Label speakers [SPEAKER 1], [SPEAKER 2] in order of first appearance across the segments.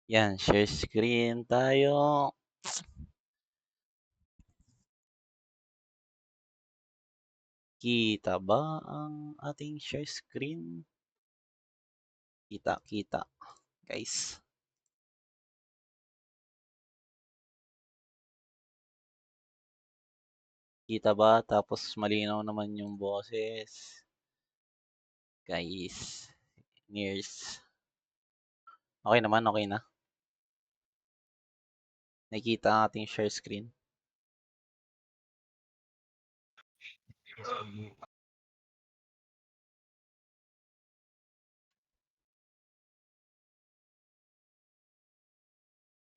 [SPEAKER 1] Yan, share screen tayo. Kita ba ang ating share screen? Kita, guys. Kita ba? Tapos malinaw naman yung boses. Guys, nears. Okay naman, okay na. Nakikita ang ating share screen.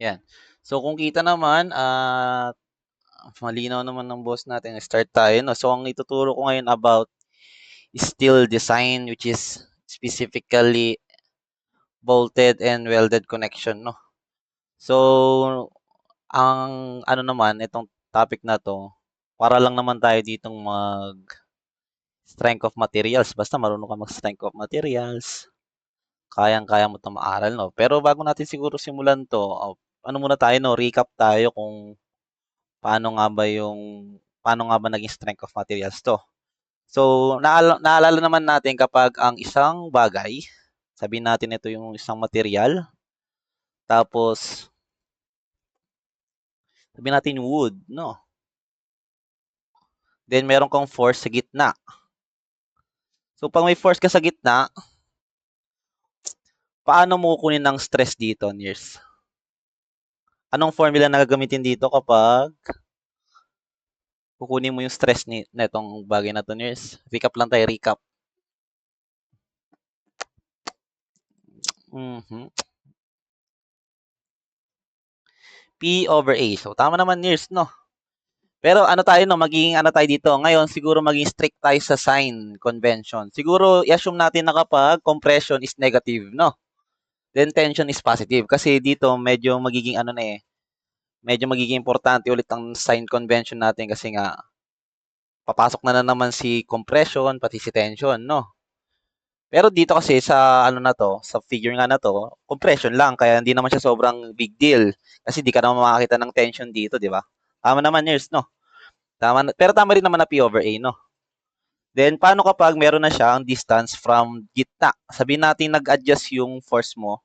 [SPEAKER 1] Yan. So kung kita naman, malinaw naman ng boss natin. Start tayo. No? So ang ituturo ko ngayon about steel design, which is specifically bolted and welded connection. No? So, ang ano naman, itong topic na to, para lang naman tayo ditong mag strength of materials. Basta marunong ka mag strength of materials, kayang-kaya mo itong maaral, no? Pero bago natin siguro simulan to, ano muna tayo, no? Recap tayo kung paano nga ba naging strength of materials to. So, naalala naman natin kapag ang isang bagay, sabihin natin ito yung isang material, tapos sabihin natin wood, no? Then meron kang force sa gitna. So, pag may force ka sa gitna, paano mo kukunin ng stress dito, Niers? Anong formula na gagamitin dito kapag kukunin mo yung stress na itong bagay na to, Niers? Recap lang tayo, recap. Mhm. P over A. So, tama naman, Niers, no? Pero ano tayo, no? Magiging ano tayo dito? Ngayon, siguro maging strict tayo sa sign convention. Siguro, i-assume natin na kapag compression is negative, no? Then tension is positive. Kasi dito, medyo magiging ano na eh, medyo magiging importante ulit ang sign convention natin kasi nga papasok na naman si compression pati si tension, no? Pero dito kasi sa ano na to, sa figure nga na to, compression lang kaya hindi naman siya sobrang big deal kasi di ka naman makakita ng tension dito, di ba? Tama naman, Ners, no? Pero tama rin naman na P over A, no? Then paano kapag meron na siyang distance from gitna? Sabihin natin nag-adjust yung force mo,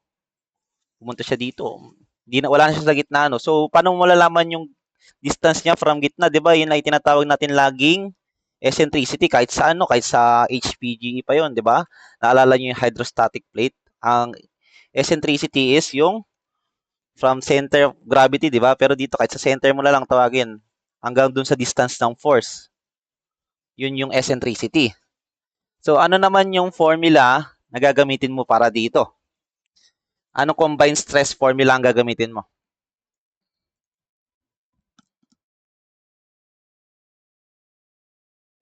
[SPEAKER 1] pumunta siya dito. Wala na siya sa gitna, no? So paano mo malalaman yung distance niya from gitna, 'di ba? Yun ay tinatawag natin laging eccentricity kahit sa ano, kahit sa HPGE pa 'yon, 'di ba? Naalala niyo yung hydrostatic plate? Ang eccentricity is yung from center of gravity, 'di ba? Pero dito kahit sa center mo na lang tawagin hanggang dun sa distance ng force. Yun yung eccentricity. So ano naman yung formula na gagamitin mo para dito? Anong combined stress formula ang gagamitin mo?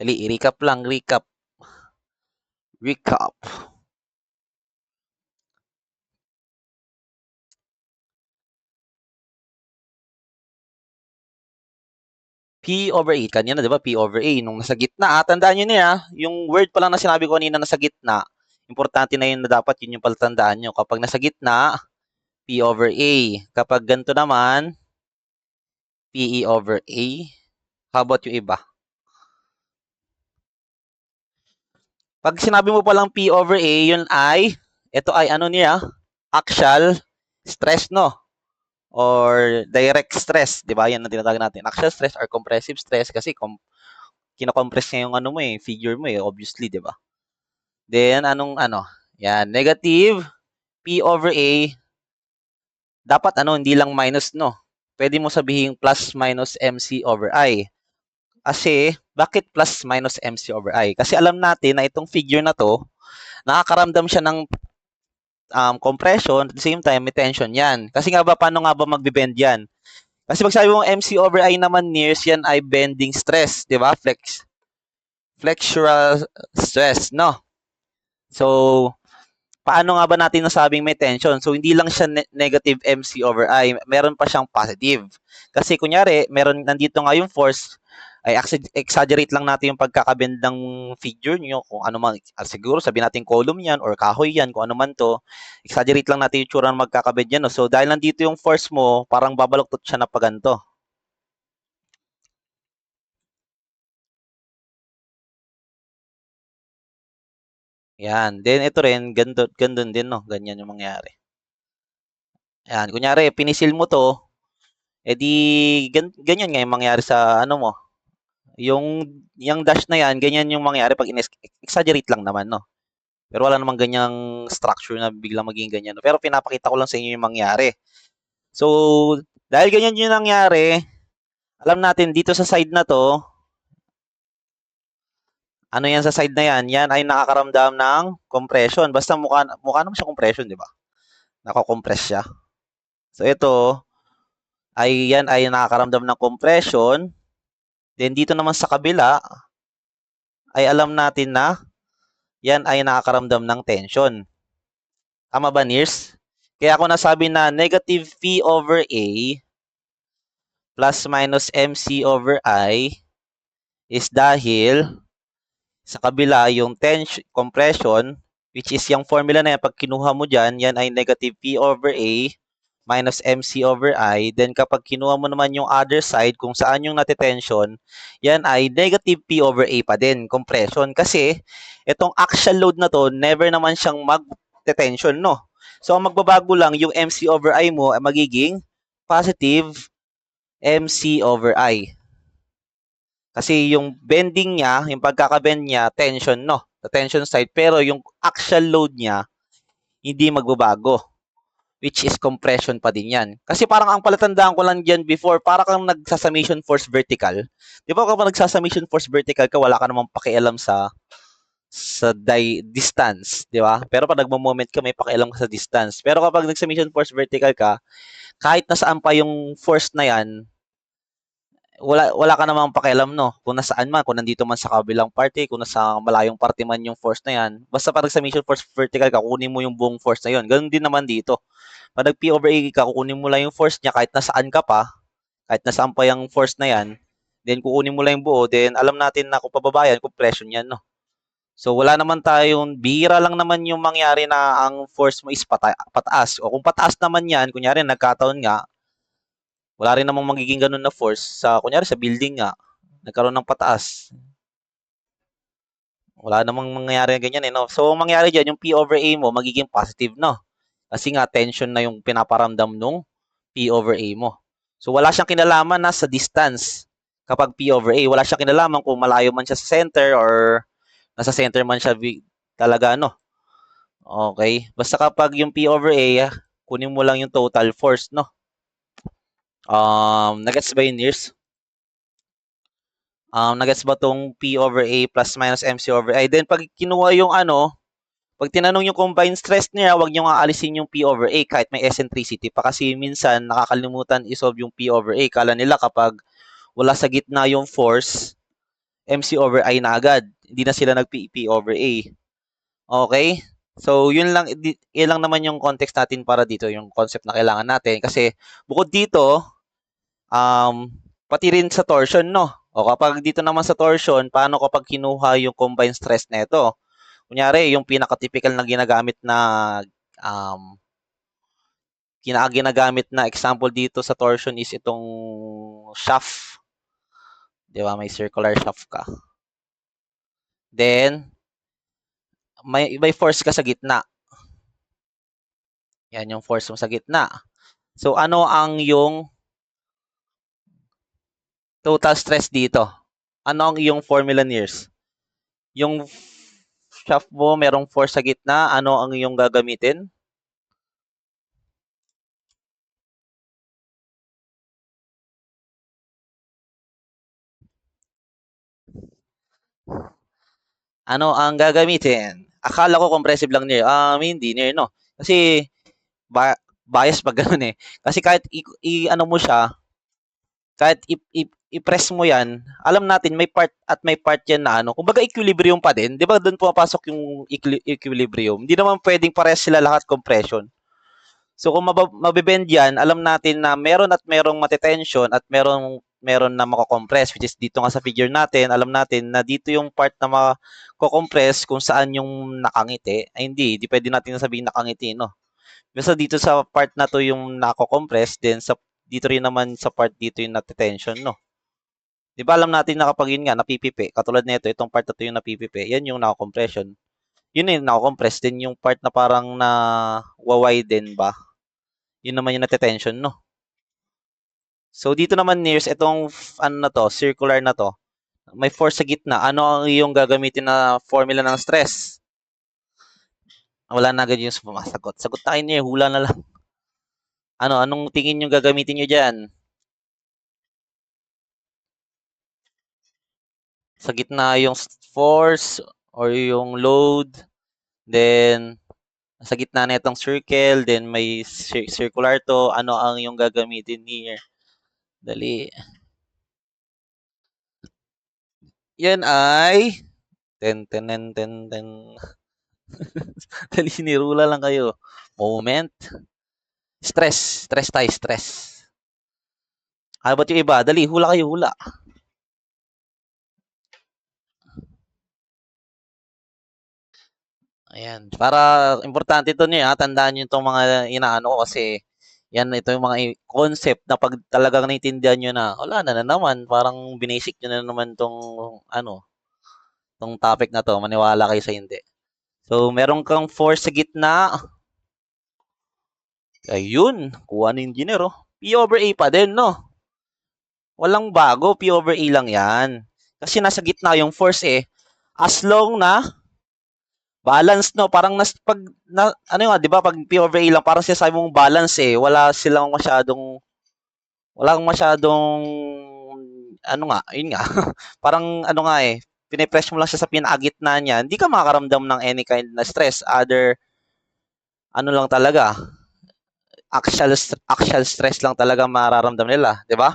[SPEAKER 1] Dali, i-recap lang, recap. Recap. P over A. Kanina, di ba? P over A. Nung nasa gitna, tandaan nyo niya, yung word pa lang na sinabi ko kanina nasa gitna, importante na yun na dapat yun yung palatandaan nyo. Kapag nasa gitna, P over A. Kapag ganito naman, PE over A. How about yung iba? Pag sinabi mo palang P over A, yun ay, ito ay ano niya, axial stress, no? Or direct stress, di ba? Yan ang tinatawag natin. Axial stress or compressive stress kasi kinocompress niya yung ano mo eh, figure mo eh, obviously, di ba? Then, anong ano? Yan, negative P over A. Dapat ano, hindi lang minus, no? Pwede mo sabihin plus minus MC over I. Kasi, bakit plus minus MC over I? Kasi alam natin na itong figure na to, nakakaramdam siya ng compression, at the same time, may tension yan. Kasi nga ba, paano nga ba magbe-bend yan? Kasi pag sabi mong MC over I naman, nears yan ay bending stress, di ba? Flexural stress, no? So, paano nga ba natin nasabing may tension? So, hindi lang siya negative MC over I, meron pa siyang positive. Kasi kunyari, nandito nga yung force, ay exaggerate lang natin yung pagkakabend ng figure nyo, kung ano man, siguro sabihin natin column yan or kahoy yan, kung ano man to, exaggerate lang natin yung tsura ng magkakabend yan. No? So, dahil nandito yung force mo, parang babaluktot siya na paganto. Yan. Then, ito rin, gandun din, no? Ganyan yung mangyari. Yan. Kunyari, pinisil mo to, edi, ganyan nga yung mangyari sa, ano mo, yung dash na yan, ganyan yung mangyari pag exaggerate lang naman, no? Pero wala namang ganyang structure na biglang maging ganyan. No? Pero pinapakita ko lang sa inyo yung mangyari. So, dahil ganyan yung nangyari, alam natin dito sa side na to, ano yan sa side na yan? Yan ay nakakaramdam ng compression. Basta mukha naman siya compression, di ba? Nako-compress siya. So, ito, yan ay nakakaramdam ng compression. Then, dito naman sa kabila, ay alam natin na yan ay nakakaramdam ng tension. Tama ba, Nears? Kaya ako nasabi na negative P over A plus minus MC over I is dahil sa kabila yung tension, compression, which is yung formula na yan, pag kinuha mo dyan, yan ay negative P over A minus MC over I. Then kapag kinuha mo naman yung other side, kung saan yung natitension, yan ay negative P over A pa din, compression. Kasi itong axial load na to, never naman siyang mag-tension, no? So, ang magbabago lang, yung MC over I mo ay magiging positive MC over I. Kasi yung bending niya, yung pagkaka-bend niya, tension, no? The tension side. Pero yung axial load niya, hindi magbabago. Which is compression pa din yan. Kasi parang ang palatandaan ko lang dyan before, para kang nagsasummation force vertical. Di ba kapag nagsasummation force vertical ka, wala ka namang pakialam sa distance, di ba? Pero pag nagmo-moment ka, may pakialam ka sa distance. Pero kapag nag-summation force vertical ka, kahit nasaan pa yung force na yan, wala ka namang pakialam, no? Kung nasaan man, kung nandito man sa kabilang party, kung nasa malayong party man yung force na yan, basta pag nag-summation force vertical ka, kukunin mo yung buong force na yun. Ganun din naman dito. Pag nag-P over A ka, kukunin mo lang yung force niya kahit nasaan ka pa, kahit nasaan pa yung force na yan, then kukunin mo lang yung buo, then alam natin na kung pababa yan, compression yan, no? So, wala naman tayong, bihira lang naman yung mangyari na ang force mo is pataas. O kung pataas naman yan, kunyari nagkataon nga, wala rin namang magiging ganun na force sa, kunyari sa building nga, nagkaroon ng pataas. Wala namang mangyayari ganyan eh, no? So, ang mangyayari dyan, yung P over A mo, magiging positive, no? Kasi nga, tension na yung pinaparamdam nung P over A mo. So, wala siyang kinalaman na sa distance kapag P over A. Wala siyang kinalaman kung malayo man siya sa center or nasa center man siya talaga, no? Okay? Basta kapag yung P over A, kunin mo lang yung total force, no? Nagets ba yun, Nears? Nagets ba tong P over A plus minus MC over I? Then, pag kinuha yung pag tinanong yung combined stress niya, wag niyo nga alisin yung P over A kahit may eccentricity pa kasi minsan nakakalimutan isolve yung P over A. Kala nila kapag wala sa gitna yung force, MC over I na agad. Hindi na sila nag-P over A. Okay? So, yun lang naman yung context natin para dito, yung concept na kailangan natin. Kasi bukod dito, pati rin sa torsion, no? O kapag dito naman sa torsion, paano kapag kinuha yung combined stress nito? Kunyari, yung pinaka-typical na ginagamit na ginagamit na example dito sa torsion is itong shaft. Di ba? May circular shaft ka. Then, may force ka sa gitna. Yan yung force mo sa gitna. So, ano ang yung total stress dito? Ano ang iyong formula, Nears? Yung shaft mo, merong force sa gitna. Ano ang iyong gagamitin? Ano ang gagamitin? Akala ko compressive lang, Near. Hindi, Near, no? Kasi, bias pag ganun eh. Kasi kahit ano mo siya, kahit i-press mo yan, alam natin may part at may part yan na kumbaga equilibrium pa din. Di ba doon pumapasok yung equilibrium? Hindi naman pwedeng parehas sila lahat compression. So kung mabibend yan, alam natin na meron at merong matitension at merong meron na mako-compress, which is dito nga sa figure natin, alam natin na dito yung part na mako-compress kung saan yung nakangiti. Ay hindi pwede natin sabihin nakangiti, no? Basta dito sa part na to yung nako-compress, then dito rin naman sa part dito yung nati-tension, no? Di ba alam natin na kapag yun nga napipipi, katulad nito, itong part na to yung napipipi, yan yung nako-compression. Yun yung nako-compress, then yung part na parang na wawiden ba, yun naman yung nati-tension, no? So, dito naman nears, itong ano na to, circular na to, may force sa gitna. Ano ang iyong gagamitin na formula ng stress? Wala na agad yung sumasagot. Sagot na kayo niya, hula na lang. Anong tingin yung gagamitin nyo dyan? Sa gitna yung force or yung load, then sa gitna na itong circle, then may circular to, ano ang iyong gagamitin here? Dali. Yan ay ten. Dali, sinirula lang kayo. Moment. Stress tayo, stress. How about yung iba? Dali, hula kayo, hula. Ayan. Para, importante ito niya, tandaan nyo itong mga inaano ko kasi ito yung mga concept na pag talagang naiintindihan nyo na, wala na naman, parang binasic nyo na naman tong topic na to, maniwala kayo sa hindi. So, meron kang force sa gitna. Ayun, kuha ng engineer, oh. P over A pa din, no? Walang bago, P over A lang yan. Kasi nasa gitna yung force eh. As long na balance, no? Parang ano nga, di ba? Pag P over A lang, parang sinasabi mong balance eh. Walang masyadong, ano nga, yun nga. Parang ano nga eh, pinipress mo lang siya sa pinakagitna niya. Hindi ka makakaramdam ng any kind na stress. Ano lang talaga, actual stress lang talaga mararamdam nila, di ba?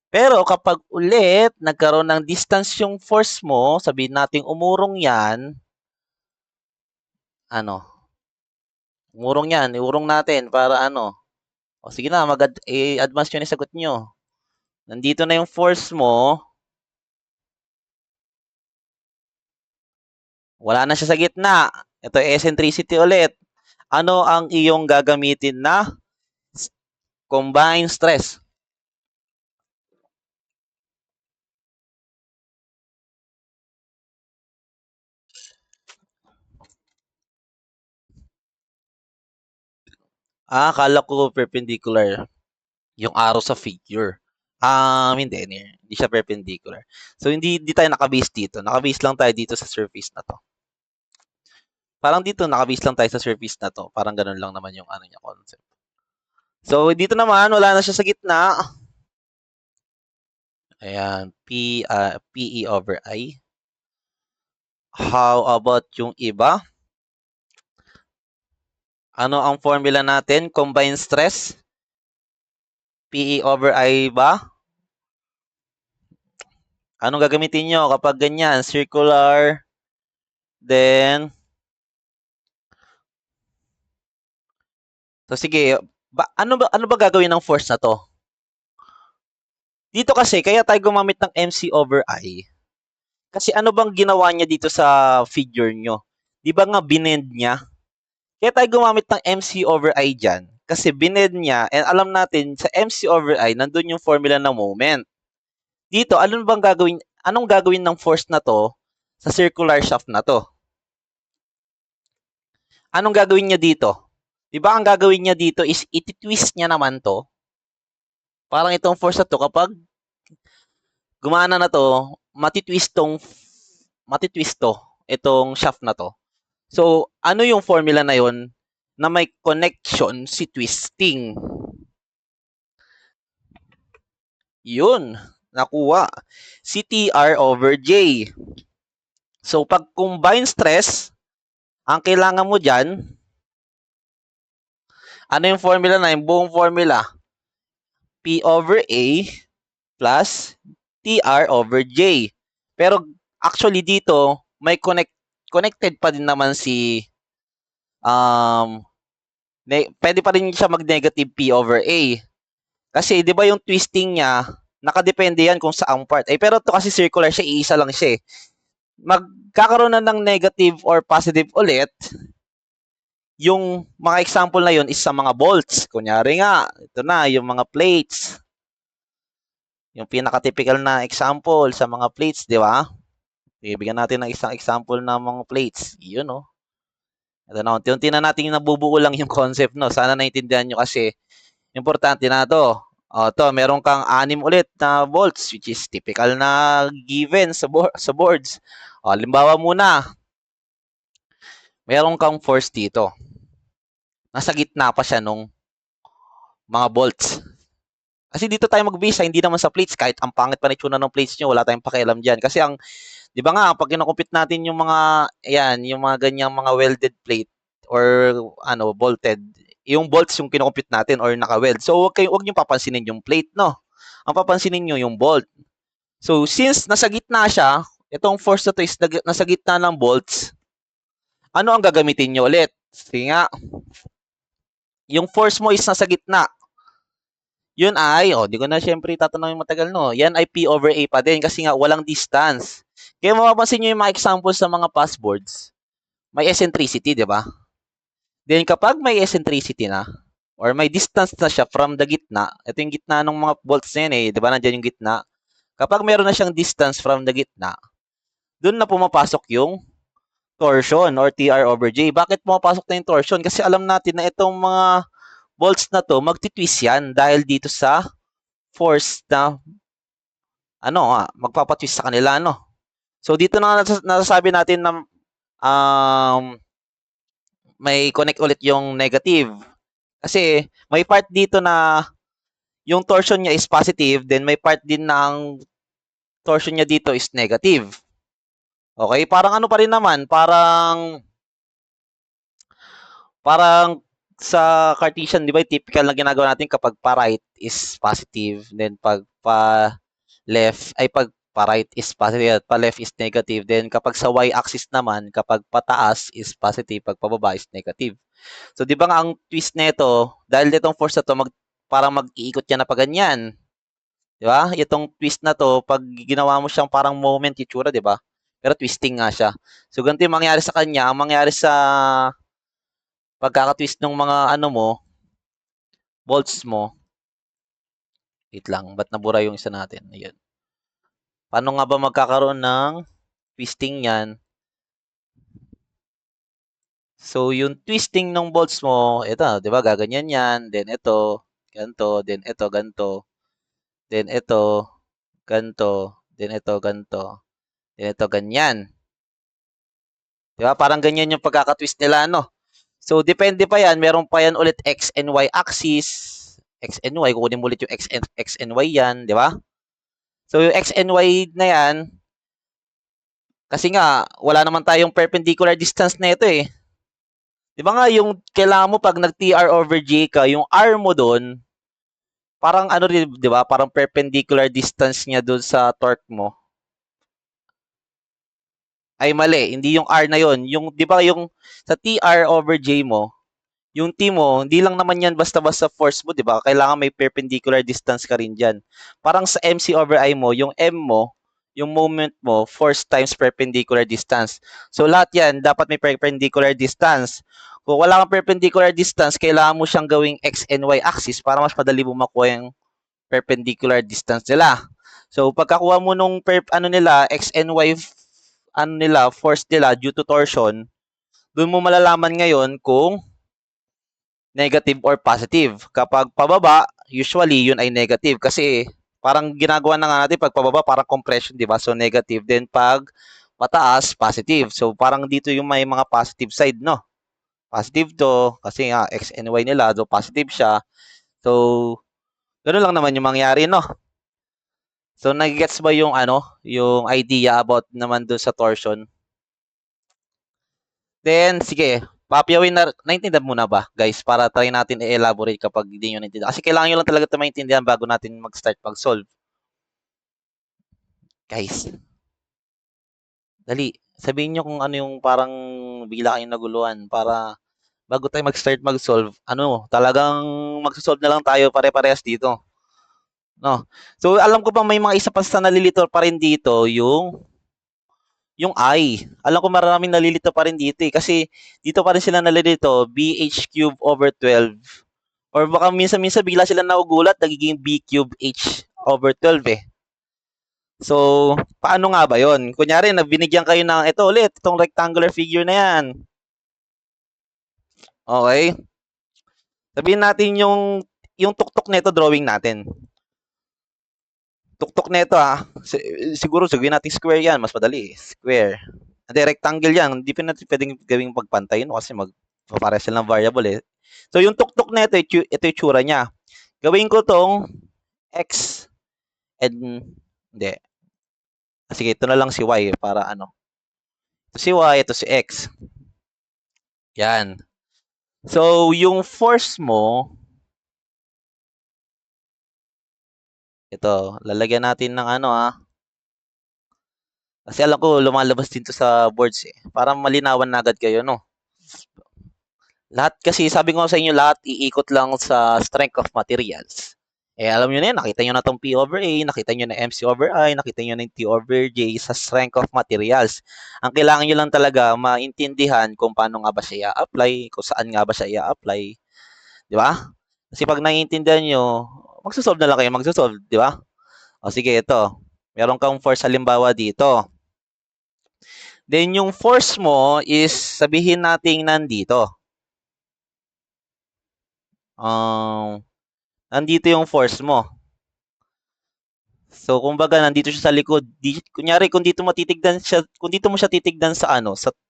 [SPEAKER 1] Pero kapag ulit nagkaroon ng distance yung force mo, sabihin nating umurong yan, iurong natin para o sige na, i-advance yun yung sagot nyo. Nandito na yung force mo, wala na siya sa gitna. Ito eccentricity ulit. Ano ang iyong gagamitin na combined stress? Akala ko perpendicular yung arrow sa figure. Hindi siya perpendicular. So, hindi tayo nakabase dito. Nakabase lang tayo dito sa surface na to. Parang dito, nakabase lang tayo sa surface na to. Parang ganun lang naman yung niya, concept. So, dito naman, wala na siya sa gitna. Ayan, PE over I. How about yung iba? Ano ang formula natin? Combined stress? PE over I ba? Anong gagamitin nyo kapag ganyan? Circular, then, so sige, ano ba gagawin ng force na to? Dito kasi, kaya tayo gumamit ng MC over I. Kasi ano bang ginawa niya dito sa figure nyo? Di ba nga binend niya? Kaya tayo gumamit ng MC over I dyan. Kasi binend niya, and alam natin, sa MC over I, nandun yung formula ng moment. Dito, anong gagawin ng force na to sa circular shaft na to? Anong gagawin niya dito? Di ba ang gagawin niya dito is iti-twist niya naman to. Parang itong force na to, kapag gumana na to, matitwist to, itong shaft na to. So, ano yung formula na yon na may connection si twisting? Yun, nakuha. Si TR over J. So, pag combined stress, ang kailangan mo dyan, ano yung formula na? Yung buong formula? P over A plus TR over J. Pero, actually dito, may connected pa din naman si pwede pa rin siya mag-negative P over A. Kasi 'di ba yung twisting niya Nakadepende yan kung saang part. Pero to kasi circular siya, iisa lang siya eh. Magkakaroon na ng negative or positive ulit, yung mga example na yun is sa mga bolts. Kunyari nga, ito na, yung mga plates. Yung pinaka-typical na example sa mga plates, di ba? Bibigyan natin ng isang example ng mga plates. Yun, no? Ito na, unti-unti na natin nabubuo lang yung concept, no? Sana naintindihan nyo kasi importante na to. To, meron kang 6 ulit na volts which is typical na given sa boards. Halimbawa muna, meron kang force dito. Nasa gitna pa siya nung mga volts. Kasi dito tayo mag-base, hindi naman sa plates. Kahit ang pangit pa na itsura ng plates nyo, wala tayong pakialam dyan. Kasi ang, di ba nga, pag kinukumpit natin yung mga, ayan, yung mga ganyang mga welded plate or bolted, yung bolts yung kinukumpit natin or naka-weld. So, wag nyo papansinin yung plate, no? Ang papansinin nyo yung bolt. So, since nasa gitna siya, itong force na to is nasa gitna ng bolts, ano ang gagamitin nyo ulit? Sige nga, yung force mo is nasa gitna. Yun ay, di ko na syempre tatanungin matagal, no? Yan ay P over A pa din kasi nga walang distance. Kaya mapapansin nyo yung mga examples sa mga passboards, may eccentricity, di ba? Then kapag may eccentricity na, or may distance na siya from the gitna, ito yung gitna ng mga bolts na yan eh, di ba? Nandiyan yung gitna. Kapag meron na siyang distance from the gitna, dun na pumapasok yung torsion or TR over J. Bakit pumapasok na yung torsion? Kasi alam natin na itong mga bolts na to, magtitwist yan dahil dito sa force na magpapatwist sa kanila, So, dito na nasasabi natin na may connect ulit yung negative. Kasi, may part dito na yung torsion niya is positive, then may part din na ang torsion niya dito is negative. Okay? Parang ano pa rin naman, parang sa Cartesian, di ba, typical na ginagawa natin kapag pa-right is positive, then pag pa-left, pag pa-right is positive, pa-left is negative, then kapag sa y-axis naman, kapag pataas is positive, pag pababa is negative. So, di ba nga ang twist nito, dahil itong force na to, parang mag-iikot yan na pa ganyan. Di ba? Itong twist na to, pag ginawa mo siyang parang moment, itsura, di ba? Pero twisting nga siya. So, ganito yung mangyari sa kanya. Ang mangyari sa pagkaka-twist ng mga bolts mo. Wait lang, ba't nabura yung isa natin? Ayan. Paano nga ba magkakaroon ng twisting yan? So, yung twisting ng bolts mo, ito, di ba, gaganyan yan, then ito, ganto, then ito, ganto, then ito, ganto, then ito, ganto, then ito, ganyan. Di ba, parang ganyan yung pagkaka-twist nila, So, depende pa yan. Meron pa yan ulit X and Y axis. X and Y, kukunin mo ulit yung X and Y yan, di ba? So, yung X and Y na yan, kasi nga, wala naman tayong perpendicular distance na ito eh. Di ba nga, yung kailangan mo pag nag-TR over J ka, yung R mo doon, parang di ba? Parang perpendicular distance niya doon sa torque mo. Ay mali, hindi yung R na yon. Yung, di ba yung sa TR over J mo, yung T mo, hindi lang naman yan basta-basta force mo, di ba? Kailangan may perpendicular distance ka rin dyan. Parang sa MC over I mo, yung M mo, yung moment mo, force times perpendicular distance. So, lahat yan, dapat may perpendicular distance. Kung wala kang perpendicular distance, kailangan mo siyang gawing X and Y axis para mas madali mo makuha yung perpendicular distance nila. So, pagkakuha mo nung X and Y force nila due to torsion, doon mo malalaman ngayon kung negative or positive. Kapag pababa, usually yun ay negative kasi parang ginagawa na nga natin pag pababa parang compression, di ba? So negative. Then pag pataas, positive. So parang dito yung may mga positive side, no? Positive to kasi nga X and Y nila, so positive siya. So ganoon lang naman yung mangyari, no? So nagigets ba yung yung idea about naman doon sa torsion? Then sige, papiyawin na, naintindihan mo na ba, guys? Para try natin i-elaborate kapag hindi nyo naintindihan. Kasi kailangan nyo lang talaga ito maintindihan bago natin mag-start mag-solve. Guys, dali. Sabihin nyo kung ano yung parang bigla kayong naguluhan para bago tayo mag-start mag-solve, talagang mag-solve na lang tayo pare-parehas dito. No? So, alam ko pa may mga isa pa sa nalilito pa rin dito, yung I. Alam ko maraming nalilito pa rin dito eh. Kasi dito pa rin sila nalilito, BH cube over 12. Or baka minsan-minsan bigla sila naugulat, nagiging B cube H over 12 eh. So, paano nga ba yon? Kunyari, binigyan kayo ng, ito ulit, itong rectangular figure na yan. Okay? Sabihin natin yung tuktok nito drawing natin. Tuktok nito siguro sabihin natin square yan, mas madali. Square. Hindi, rectangle yan. Hindi pa natin pwedeng gawing pagpantay no? Kasi magpapare sila ng variable eh. So, yung tuktok nito, ito yung tsura niya. Gawin ko tong x and, hindi. Sige, ito na lang si y para ano. Ito si y, ito si x. Yan. So, yung force mo, ito, lalagyan natin ng ano kasi alam ko lumalabas din to sa boards eh. Para malinawan na agad kayo, no? Lahat kasi, sabi ko sa inyo, lahat iikot lang sa strength of materials. Eh, alam nyo na yun, nakita nyo na tong P over A, nakita nyo na MC over I, nakita nyo na yung T over J sa strength of materials. Ang kailangan nyo lang talaga maintindihan kung paano nga ba siya i-apply, kung saan nga ba siya i-apply. Di ba? Kasi pag naiintindihan nyo, magsosolve na lang kayo, magsosolve, di ba? O sige, ito. Meron kang force halimbawa dito. Then, yung force mo is, sabihin natin nandito. Nandito yung force mo. So, kumbaga, nandito siya sa likod. Kunyari, kung dito mo siya titignan sa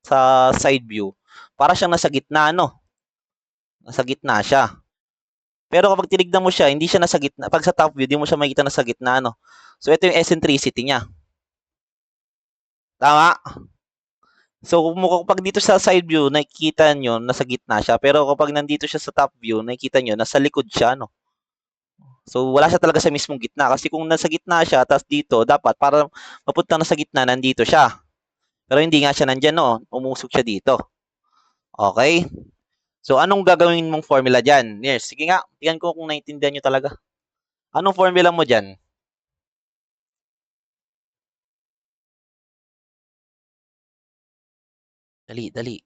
[SPEAKER 1] sa side view, para siyang nasa gitna, Nasa gitna siya. Pero kapag tinignan mo siya, hindi siya nasa gitna. Pag sa top view, di mo siya makikita nasa gitna, So, ito yung eccentricity niya. Tama? So, kapag dito sa side view, nakikita nyo, nasa gitna siya. Pero kapag nandito siya sa top view, nakikita nyo, nasa likod siya, So, wala siya talaga sa mismong gitna. Kasi kung nasa gitna siya, tapos dito, dapat, para mapunta na sa gitna, nandito siya. Pero hindi nga siya nandyan, Umusog siya dito. Okay? So, anong gagawin mong formula dyan? Yes, sige nga, tingnan ko kung naiintindihan nyo talaga. Anong formula mo dyan? Dali, dali.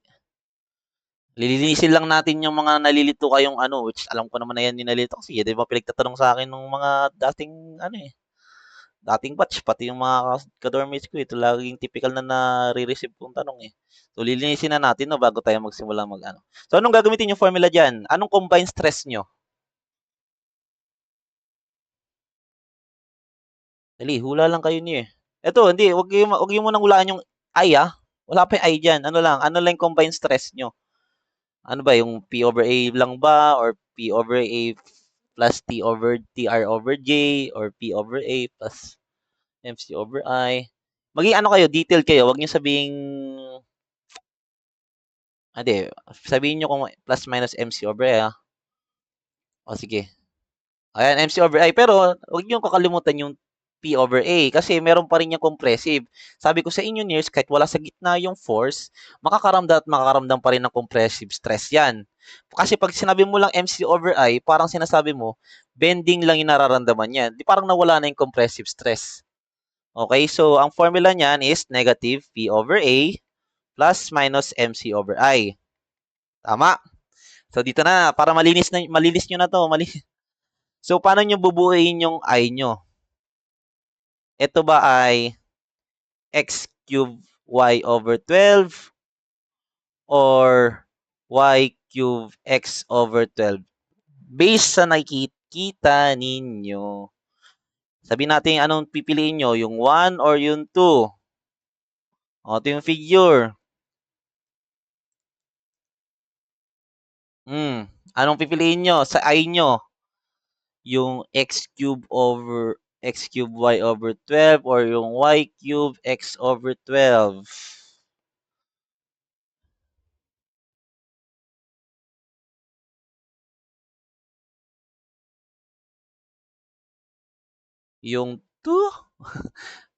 [SPEAKER 1] Lilinisin lang natin yung mga nalilito kayong which alam ko naman na yan yung nalilito. Kasi, di ba pinagtatanong sa akin ng mga dating, dating batch, pati yung mga ka-dormates ko, ito laging typical na nare-receive kong tanong eh. So, lilinisin na natin, bago tayo magsimula So, anong gagamitin yung formula dyan? Anong combined stress nyo? Dali, hula lang kayo niyo eh. Eto, hindi, wag yung munang hulaan yung I Wala pa yung I dyan. Ano lang yung combined stress nyo? Ano ba, yung P over A lang ba? Or P over A plus T over TR over J? Or P over A plus MC over I? Maging kayo, detail kayo. Wag nyo hindi, sabihin nyo kung plus minus MC over A O sige. Ayan, MC over I. Pero, huwag nyo kakalimutan yung P over A kasi meron pa rin yung compressive. Sabi ko sa inyo, Nears, kahit wala sa gitna yung force, makakaramdam pa rin ng compressive stress yan. Kasi pag sinabi mo lang MC over I, parang sinasabi mo, bending lang yung nararamdaman yan. Di parang nawala na yung compressive stress. Okay, so ang formula niyan is negative P over A plus minus MC over I. Tama? So dito na, para malinis nyo na to. So paano nyo bubuuin yung I nyo? Ito ba ay x cube y over 12 or y cube x over 12? Based sa nakikita ninyo, sabihin natin anong pipiliin nyo, yung 1 or yung 2? O, ito yung figure. Anong pipiliin nyo sa I nyo? Yung x cube y over 12 or yung y cube x over 12? Yung 2?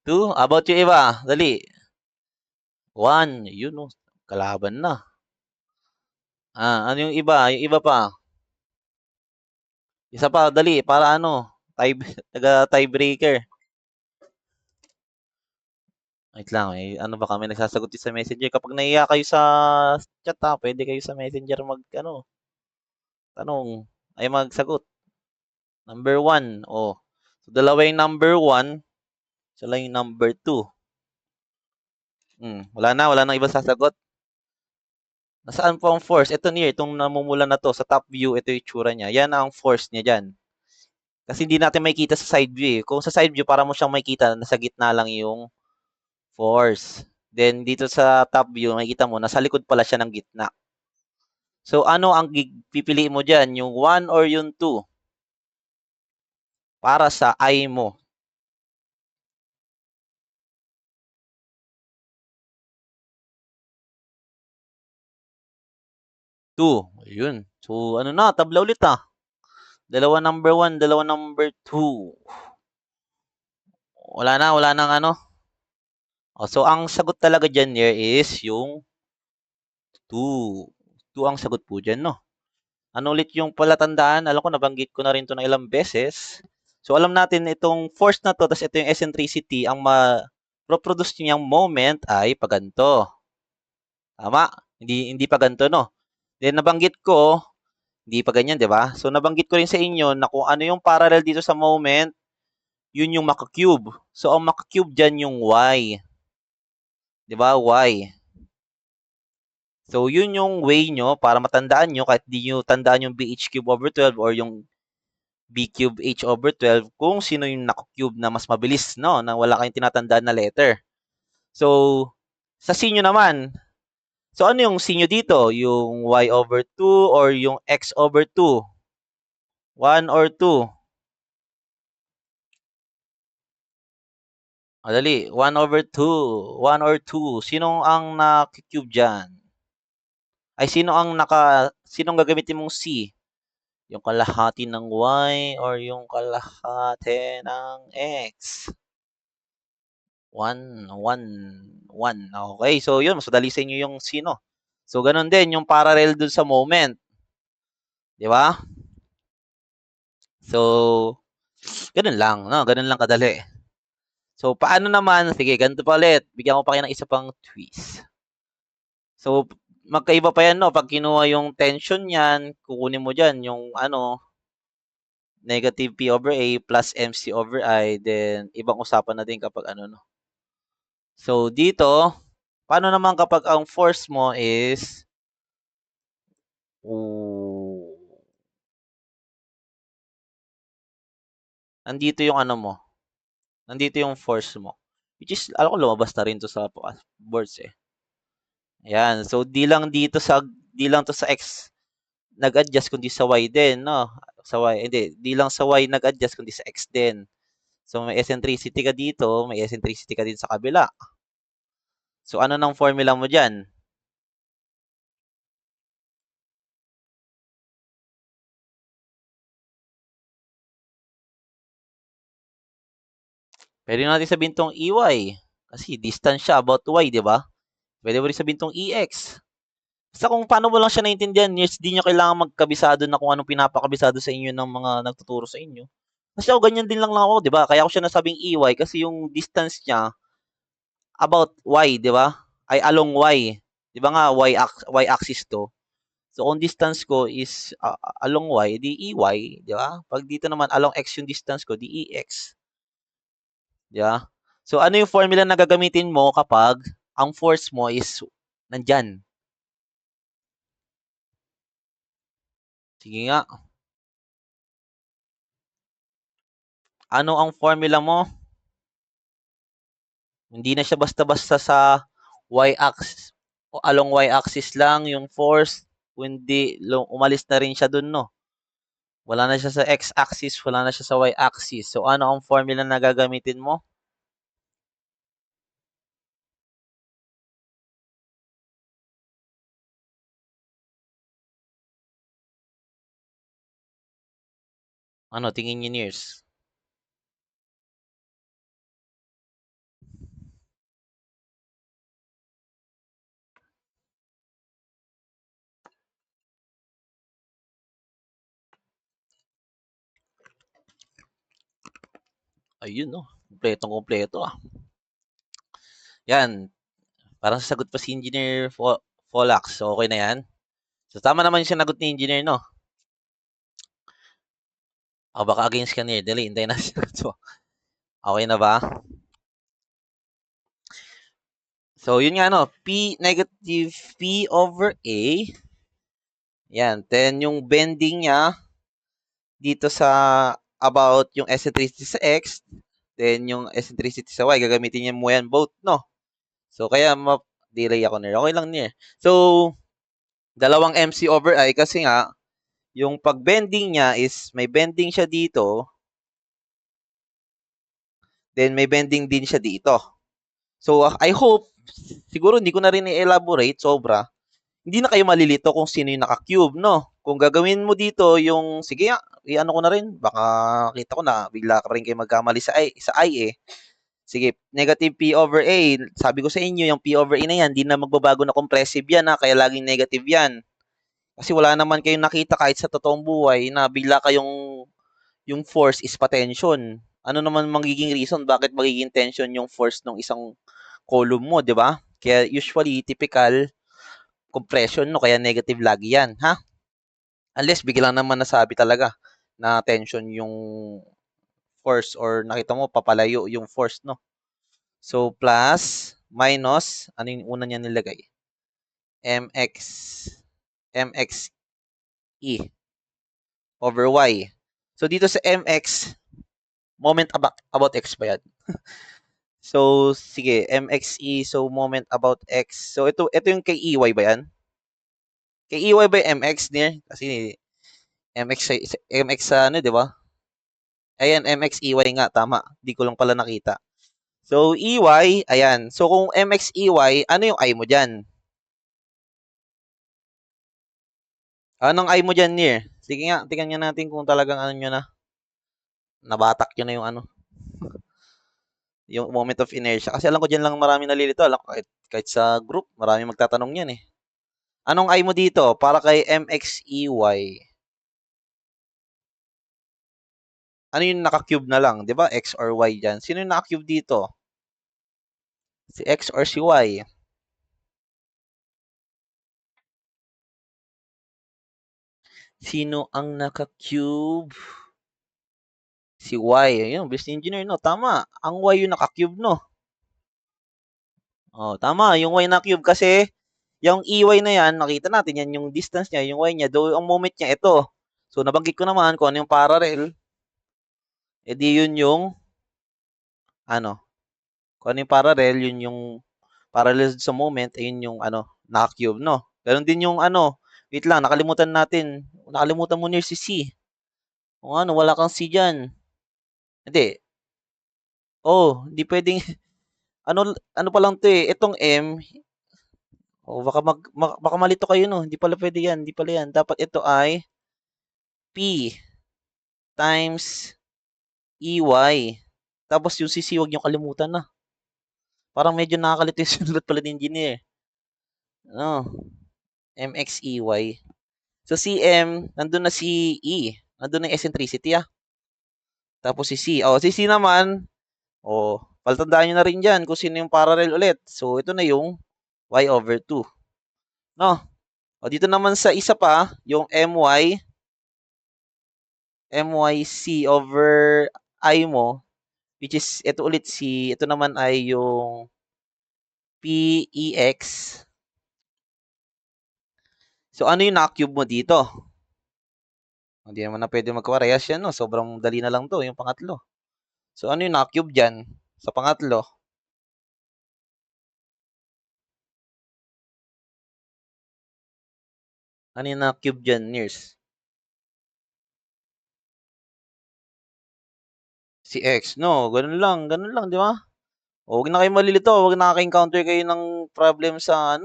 [SPEAKER 1] 2? About yung iba? Dali. 1. Yun, kalaban na. Ano yung iba? Yung iba pa. Isa pa, dali, para ano? Taga-tiebreaker. Wait lang, ano ba kami nagsasagot din sa Messenger. Kapag nahiya kayo sa chat ha, pwede kayo sa Messenger tanong, ay magsagot. Number 1, oh. So, dalawa yung number 1, isa lang yung number 2. Wala nang iba sasagot. Nasaan po ang force? Ito niya, itong namumula na to, sa top view, ito yung itsura niya. Yan ang force niya dyan. Kasi hindi natin makikita sa side view eh. Kung sa side view, para mo siyang makikita, nasa gitna lang yung force. Then, dito sa top view, makikita mo, nasa likod pala siya ng gitna. So, ano ang pipiliin mo dyan? Yung 1 or yung 2? Para sa eye mo. Two. Ayun. So, ano na, tabla ulit ah. Dalawa number 1, dalawa number 2. Wala nang ano. Oh, so, ang sagot talaga dyan here is yung 2. 2 ang sagot po dyan, no? Ano ulit yung palatandaan? Alam ko, nabanggit ko na rin to na ilang beses. So, alam natin itong force na to, tapos ito yung eccentricity, ang ma-produce niyang moment ay paganto. Tama? Hindi pa ganito, no? Then, nabanggit ko, hindi pa ganyan, di ba? So, nabanggit ko rin sa inyo na kung ano yung parallel dito sa moment, yun yung maka-cube. So, ang maka-cube dyan yung y. Di ba? Y. So, yun yung way nyo para matandaan nyo kahit di nyo tandaan yung BH cube over 12 or yung B cube H over 12 kung sino yung naka-cube na mas mabilis, no? Na wala kayong tinatandaan na letter. So, sa sinyo naman, so ano yung sinyo dito? Yung y over 2 or yung x over 2? 1 or 2? Madali. 1 over 2. 1 or 2. Sino ang naka-cube dyan? Ay, sinong gagamitin mong C? Yung kalahati ng Y or yung kalahati ng X? 1, 1, 1. Okay, so yun, mas madali sa inyo yung sino. So, ganun din, yung parallel dun sa moment. Di ba? So, ganun lang, no? Ganun lang kadali. So, paano naman? Sige, ganito pa ulit. Bigyan ko pa kayo ng isa pang twist. So, magkaiba pa yan, no? Pag kinuha yung tension niyan, kukunin mo dyan yung negative P over A plus MC over I, then ibang usapan na din kapag no? So, dito, paano naman kapag ang force mo is nandito yung mo, nandito yung force mo. Which is, alam ko lumabas na rin to sa boards eh. Ayan, so di lang to sa X nag-adjust kundi sa Y din, no? Sa Y, hindi, di lang sa Y nag-adjust kundi sa X din. So may eccentricity ka dito, may eccentricity ka din sa kabila. So ano nang formula mo diyan? Pwede natin sabihin tong EY. Kasi distance siya about Y, di ba? Pwede mo rin sabihin tong EX. Basta kung paano mo lang siya naintindihan, yes, di nyo kailangan magkabisado na kung anong pinapakabisado sa inyo ng mga nagtuturo sa inyo. Kasi ako, ganyan din lang ako, di ba? Kaya ako siya nasabing EY kasi yung distance niya about Y, di ba? Ay along Y. Di ba nga, Y-axis to. So, kung distance ko is along Y, di EY, di ba? Pag dito naman, along X yung distance ko, di EX. Di ba? So, ano yung formula na gagamitin mo kapag ang force mo is nandyan? Sige nga. Ano ang formula mo? Hindi na siya basta-basta sa y-axis o along y-axis lang yung force, kundi umalis na rin siya dun, no? Wala na siya sa x-axis, wala na siya sa y-axis. So, ano ang formula na gagamitin mo? Ano, tingin niyo, Nears? Ayun, no? Kompletong-kompleto, ah. Yan. Parang sasagot pa si Engineer Folax. So, okay na yan. So, tama naman yung sinagot ni Engineer, no? O, baka against ka niya. Dali, hintayin na siya. So, okay na ba? So, yun nga, no? Negative P over A. Yan. Then, yung bending niya dito sa about yung eccentricity sa X, then yung eccentricity sa Y, gagamitin niya mo yan both, no? So, kaya delay ako niya. Okay lang niya. So, dalawang MC over I kasi nga, yung pag-bending niya is, may bending siya dito, then may bending din siya dito. So, I hope, siguro hindi ko na rin i-elaborate sobra, hindi na kayo malilito kung sino yung naka-cube, no? Kung gagawin mo dito yung, sige nga, i-ano ko na rin, baka kita ko na, bigla ka rin kayo magkamali sa I eh. Sige, negative P over A. Sabi ko sa inyo, yung P over A na yan, hindi na magbabago na compressive yan, ha? Kaya laging negative yan. Kasi wala naman kayong nakita kahit sa totoong buhay na bigla kayong yung force is pa-tension. Ano naman magiging reason bakit magiging tension yung force ng isang column mo, di ba? Kaya usually, typical compression, no? Kaya negative lagi yan, ha? Unless biglang naman nasabi talaga na tension yung force or nakita mo papalayo yung force, no? So, plus, minus, ano yung una niya nilagay? mx e over y. So, dito sa mx, moment about x ba yan? So, sige, mxe, so moment about x. So, ito yung kay ey ba yan? Kay ey ba yung mx niya? Kasi mx ano, di ba? Ayan, mxey nga, tama. Di ko lang pala nakita. So, ey, ayan. So, kung mxey, ano yung I mo dyan? Anong I mo dyan, Nir? Sige nga, tingnan nga natin kung talagang ano nyo na. Nabatak nyo na yung ano. Yung moment of inertia. Kasi alam ko dyan lang marami nalilito. Alam ko kahit sa group, marami magtatanong yan eh. Anong I mo dito? Para kay mxey. Ano yung naka-cube na lang? Di ba? X or Y dyan. Sino yung naka-cube dito? Si X or si Y? Sino ang naka-cube? Si Y. Ayun, business engineer, no? Tama. Ang Y yung naka-cube, no? Oh, tama. Yung Y na cube kasi yung EY na yan, nakita natin yan, yung distance niya, yung Y niya, do ang moment niya, ito. So, nabanggit ko naman kung ano yung parallel. E di yun yung, ano, kung ano yung parallel, yun yung parallel sa moment, ayun yung, ano, naka-cube, no? Ganon din yung, ano, wait lang, nakalimutan mo niya si C. Kung ano, wala kang C dyan. Hindi. Oh, hindi pwedeng, ano pa lang to eh, itong M, oh, baka malito kayo, no? Hindi pala pwede yan, hindi pala yan. Dapat ito ay P times EY. Tapos yung CC, huwag nyo kalimutan na. Parang medyo nakakalito yung sulat pala ni engineer. No, MXEY. So, CM, nandun na si E. Nandun na yung eccentricity, ah. Tapos si C. Oh, si C naman, oh, paltandaan nyo na rin dyan kung sino yung parallel ulit. So, ito na yung Y over 2. No? O, dito naman sa isa pa, yung MYC over I mo, which is, ito ulit ito naman ay yung PEX. So, ano yung naka-cube mo dito? Hindi naman na pwede magkaparehas yan, no? Sobrang dali na lang to, yung pangatlo. So, ano yung naka-cube dyan sa pangatlo? Ano yung naka-cube dyan, Nears? Si X, no? Ganun lang, di ba? Huwag na kayo malilito, huwag na encounter kayo ng problem sa,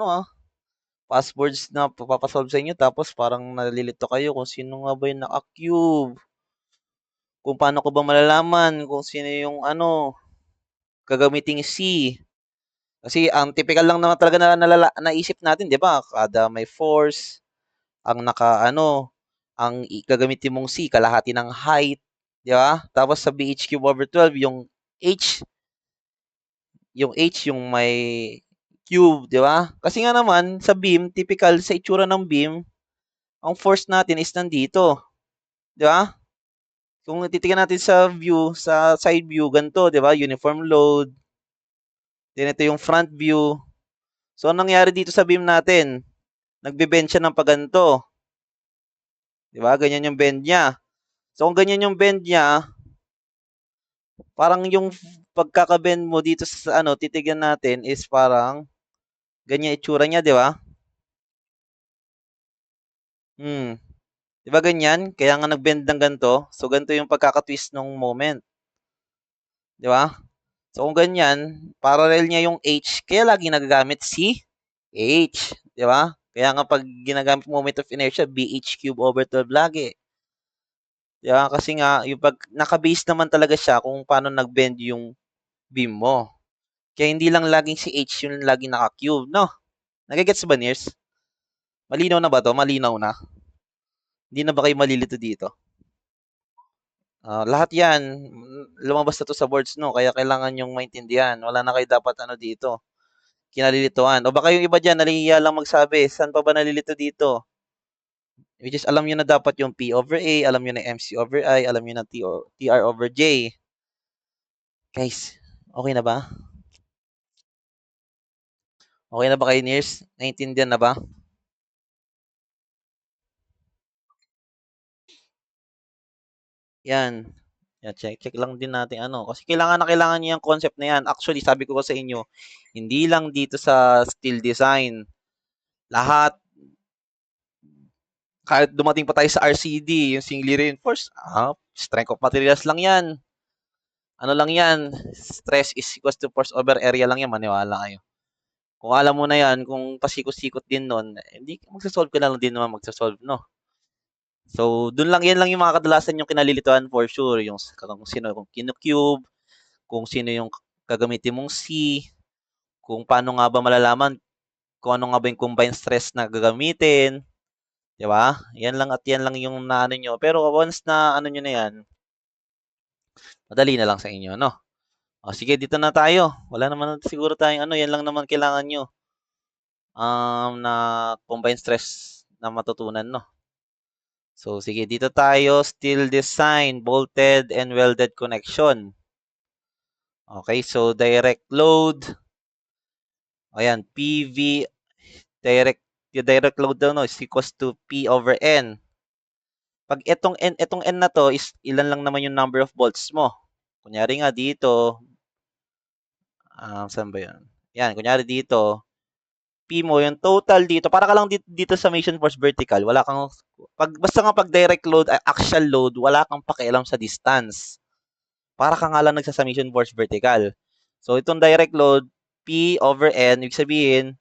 [SPEAKER 1] passwords na papasolve sa inyo, tapos parang nalilito kayo kung sino nga ba yung naka-cube. Kung paano ko ba malalaman kung sino yung, gagamiting C. Kasi ang typical lang naman talaga na naisip natin, 'di ba? Kada may force, ang ang gagamitin mong C kalahati ng height, 'di ba? Tapos sa BH cube over 12 yung yung may cube, di ba? Kasi nga naman, sa beam, typical sa itsura ng beam, ang force natin is nandito. Di ba? Kung titingnan natin sa view, sa side view, ganito, di ba? Uniform load. Then ito yung front view. So, anong nangyari dito sa beam natin? Nagbe-bend siya ng paganto. Di ba? Ganyan yung bend niya. So, kung ganyan yung bend niya, parang yung pagkaka-bend mo dito sa titignan natin is parang ganyan itsura niya, di ba? Hmm. Di ba ganyan? Kaya nga nag-bend ng ganito. So, ganito yung pagkaka-twist ng moment. Di ba? So, kung ganyan, parallel niya yung H, kaya lagi nagagamit si H. Di ba? Kaya nga pag ginagamit moment of inertia, BH cube over 12 lagi. Di ba? Kasi nga, yung pag naka-base naman talaga siya kung paano nag-bend yung beam mo. Kaya hindi lang laging si H yung laging naka-cube, no? Nagigets ba, Nears? Malinaw na ba to? Malinaw na? Hindi na ba kayo malilito dito? Lahat yan, lumabas na to sa boards, no? Kaya kailangan yung maintindihan. Wala na kayo dapat dito, kinalilituan. O baka yung iba dyan, nalihiya lang magsabi, saan pa ba nalilito dito? Which is, alam nyo na dapat yung P over A, alam nyo na MC over I, alam nyo na TR over J. Guys, okay na ba? Okay na ba kayo, Nears? Naintindihan na ba? Yan. Yan, check lang din natin kasi kailangan na kailangan niyo yung concept na yan. Actually, sabi ko sa inyo, hindi lang dito sa steel design. Lahat, kahit dumating pa tayo sa RCD, yung singly reinforced, strength of materials lang yan. Ano lang yan, stress is equals to force over area lang yan, maniwala kayo. Kung alam mo na yan, kung pasikot-sikot din nun, hindi, magsasolve ka na lang din naman magsasolve, no? So, dun lang, yan lang yung mga kadalasan yung kinalilituan for sure. Yung kung sino, kung kinocube, kung sino yung gagamitin mong C, kung paano nga ba malalaman kung ano nga ba yung combined stress na gagamitin, di ba? Yan lang at yan lang yung naano nyo. Pero once na ano nyo na yan, madali na lang sa inyo, no? O, sige, dito na tayo. Wala naman siguro tayong yan lang naman kailangan nyo na combined stress na matutunan, no? So, sige, dito tayo, steel design, bolted and welded connection. Okay, so direct load. Ayan, PV, yung direct load daw, no, is equals to P over N. Pag itong N na to is ilan lang naman yung number of volts mo. Kunyari nga dito, saan ba yun? Yan, kunyari dito, P mo, yung total dito, para ka lang dito sa Mason force vertical, wala kang, basta nga pag direct load, axial load, wala kang pakialam sa distance. Para ka nga lang nagsasummation force vertical. So, itong direct load, P over N, ibig sabihin,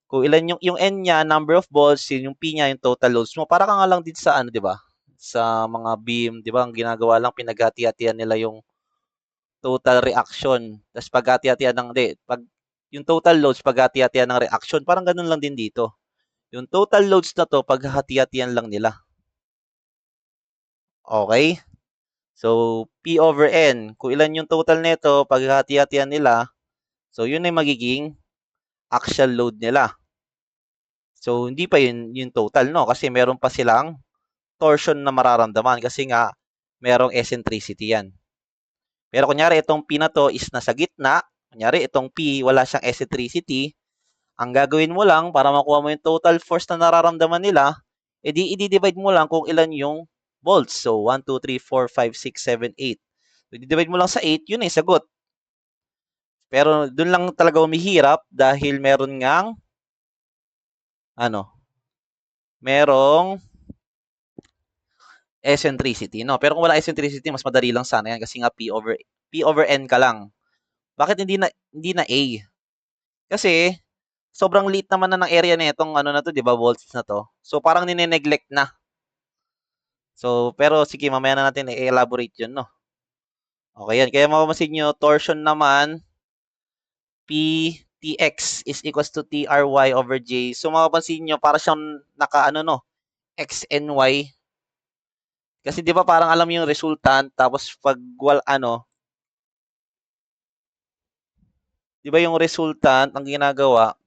[SPEAKER 1] kung ilan yung N niya, number of volts, yung P niya, yung total loads mo, para ka nga lang dito sa di ba? Sa mga beam, di ba? Ang ginagawa lang, pinaghati-hatian nila yung total reaction. Tapos paghati-hatian pag yung total loads, paghati-hatian ng reaction, parang ganun lang din dito. Yung total loads na to, paghati-hatian lang nila. Okay? So, P over N, kung ilan yung total nito, paghati-hatian nila, so yun ay magiging axial load nila. So, hindi pa yun yung total, no? Kasi meron pa silang torsion na mararamdaman kasi nga merong eccentricity yan. Pero kunyari itong P na to is nasa gitna, kunyari itong P wala siyang eccentricity, ang gagawin mo lang para makuha mo yung total force na nararamdaman nila, edi i-divide mo lang kung ilan yung volts. So 1, 2, 3, 4, 5, 6, 7, 8. So, i-divide mo lang sa 8, yun ay sagot. Pero dun lang talaga umihirap dahil meron ngang merong eccentricity, no? Pero kung wala eccentricity, mas madali lang sana yan kasi nga P over N ka lang. Bakit hindi na A? Kasi sobrang liit naman na ng area na itong na to, 'di ba? Volts na to. So parang nine-neglect na. So pero sige, mamaya na natin i-elaborate 'yun, no. Okay, yan. Kaya mapapansin niyo, torsion naman P Tx is equals to Try over J. So mapapansin niyo para siyang naka no, X and Y. Kasi 'di ba parang alam yung resultant tapos pag Di ba yung resultant, ang ginagawa,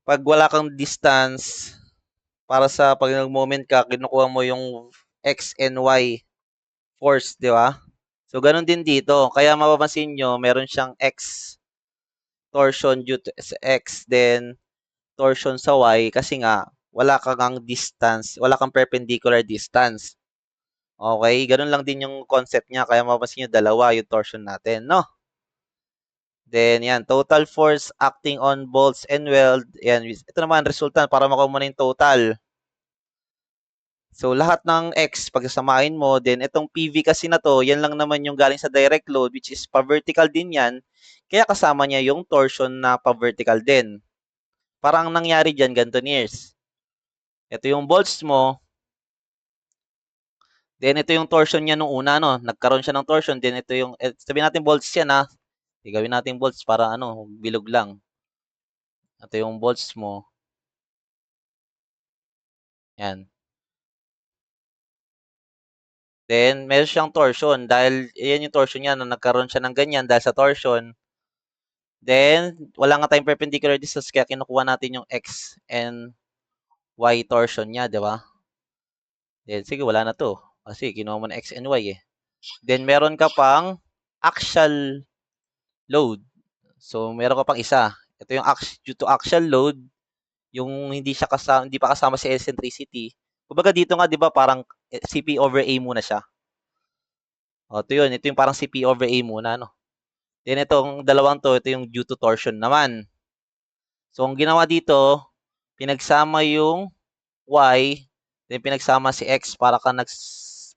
[SPEAKER 1] pag wala kang distance, para sa pag nag-moment ka, kinukuha mo yung X and Y force, di ba? So, ganun din dito. Kaya mapapansin nyo, meron siyang X torsion due to X, then torsion sa Y, kasi nga, wala kang distance, wala kang perpendicular distance. Okay? Ganun lang din yung concept niya. Kaya mapapansin nyo, dalawa yung torsion natin, no? Then, yan, total force acting on bolts and weld. Yan, ito naman, resultant para makuha mo na yung total. So, lahat ng X, pagsasamahin mo, then itong PV kasi na to, yan lang naman yung galing sa direct load, which is pa-vertical din yan. Kaya kasama niya yung torsion na pa-vertical din. Parang ang nangyari dyan, ganito years. Ito yung bolts mo, then ito yung torsion niya nung una, no? Nagkaroon siya ng torsion, then ito yung, sabihin natin bolts yan, ha? Gawin natin bolts para, bilog lang. Ito yung bolts mo. Yan. Then, meron siyang torsion. Dahil, yan yung torsion niya, no? Nagkaroon siya ng ganyan dahil sa torsion. Then, wala nga tayong perpendicular distance, kaya kinukuha natin yung X and Y torsion niya, di ba? Then, sige, wala na to. Kasi, kinuha mo na X and Y eh. Then, meron ka pang axial load. So, meron ka pang isa. Ito yung due to axial load, yung hindi pa kasama si eccentricity. Kumbaga dito nga, di ba, parang CP over A muna siya. O, ito yun. Ito yung parang CP over A muna, no? Then, itong dalawang to, ito yung due to torsion naman. So, ang ginawa dito, pinagsama yung Y, then pinagsama si X para ka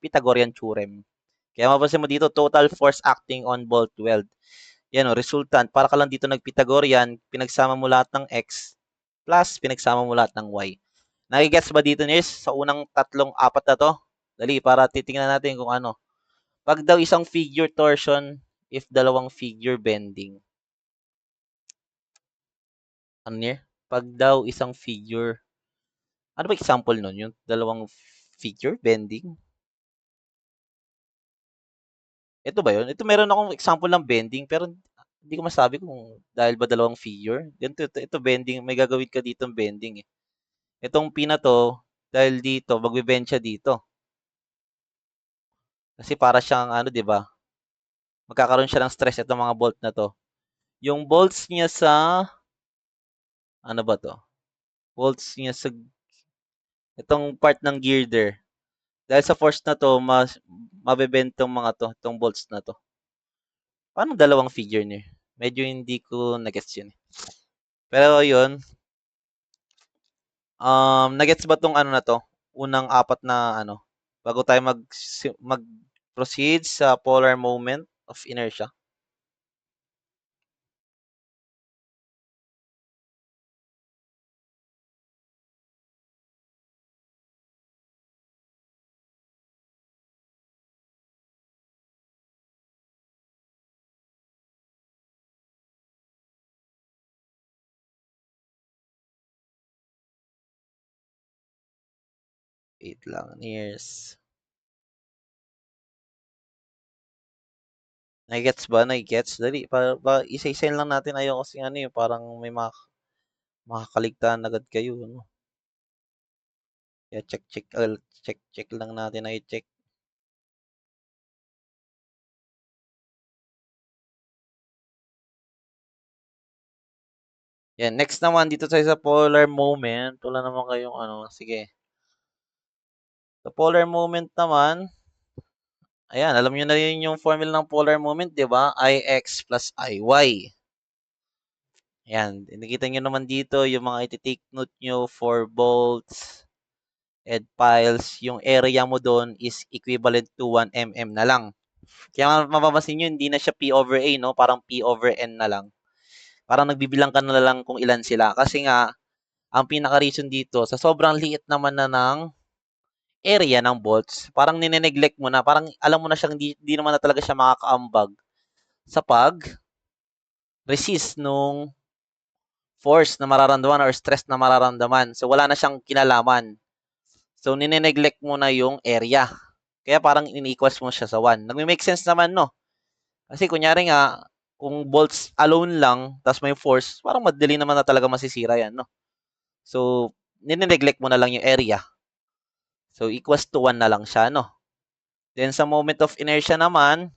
[SPEAKER 1] Pythagorean theorem. Kaya mapapansin mo dito, total force acting on bolt weld. Yan o, resultant. Para ka lang dito nag-Pythagorean, pinagsama mo lahat ng X, plus pinagsama mo lahat ng Y. Nagigets ba dito, Nils? Sa unang apat na to? Dali, para titingnan natin kung ano. Pag daw isang figure torsion, if dalawang figure bending. Ano niya? Pag daw isang figure, ano ba example nun? Yung dalawang figure bending? Ito ba yun? Ito meron akong example ng bending, pero hindi ko masabi kung dahil ba dalawang figure. Ito bending, may gagawin ka dito ng bending eh. Itong pina to, dahil dito, magbe-bend siya dito. Kasi para siyang di ba? Magkakaroon siya ng stress itong mga bolt na to. Yung bolts niya sa ano ba to? Bolts niya sa itong part ng girder. Dahil sa force na to, mabebend tong mga to, itong bolts na to. Paano dalawang figure niya? Medyo hindi ko na-gets yun. Pero yun, na-gets ba tong ano na to? Unang apat na bago tayo mag-proceed sa polar moment of inertia? Wait lang, years. Nagets ba? Nagets? Dali, isa-isayin lang natin. Ayaw kasi parang may makakaligtaan agad kayo. Kaya check lang natin ay check. Yan, next naman dito tayo sa polar moment. Wala naman kayong sige. Sa polar moment naman, ayan, alam niyo na rin yung formula ng polar moment, di ba? Ix plus Iy. Ayan, nakita niyo naman dito yung mga iti-take note nyo for bolts and piles. Yung area mo doon is equivalent to 1 mm na lang. Kaya mapapansin nyo, hindi na siya P over A, no? Parang P over N na lang. Parang nagbibilang ka na lang kung ilan sila. Kasi nga, ang pinaka-reason dito, sa sobrang liit naman na ng area ng bolts, parang nineneglect mo na, parang alam mo na siyang hindi naman na talaga siya makakaambag sa pag-resist nung force na mararamdaman or stress na mararamdaman. So, wala na siyang kinalaman. So, nineneglect mo na yung area. Kaya parang ini-equals mo siya sa 1. Nagme-make sense naman, no? Kasi kunyari nga, kung volts alone lang, tas may force, parang madali naman na talaga masisira yan, no? So, nine-neglect mo na lang yung area. So, equals to 1 na lang siya, no? Then, sa moment of inertia naman,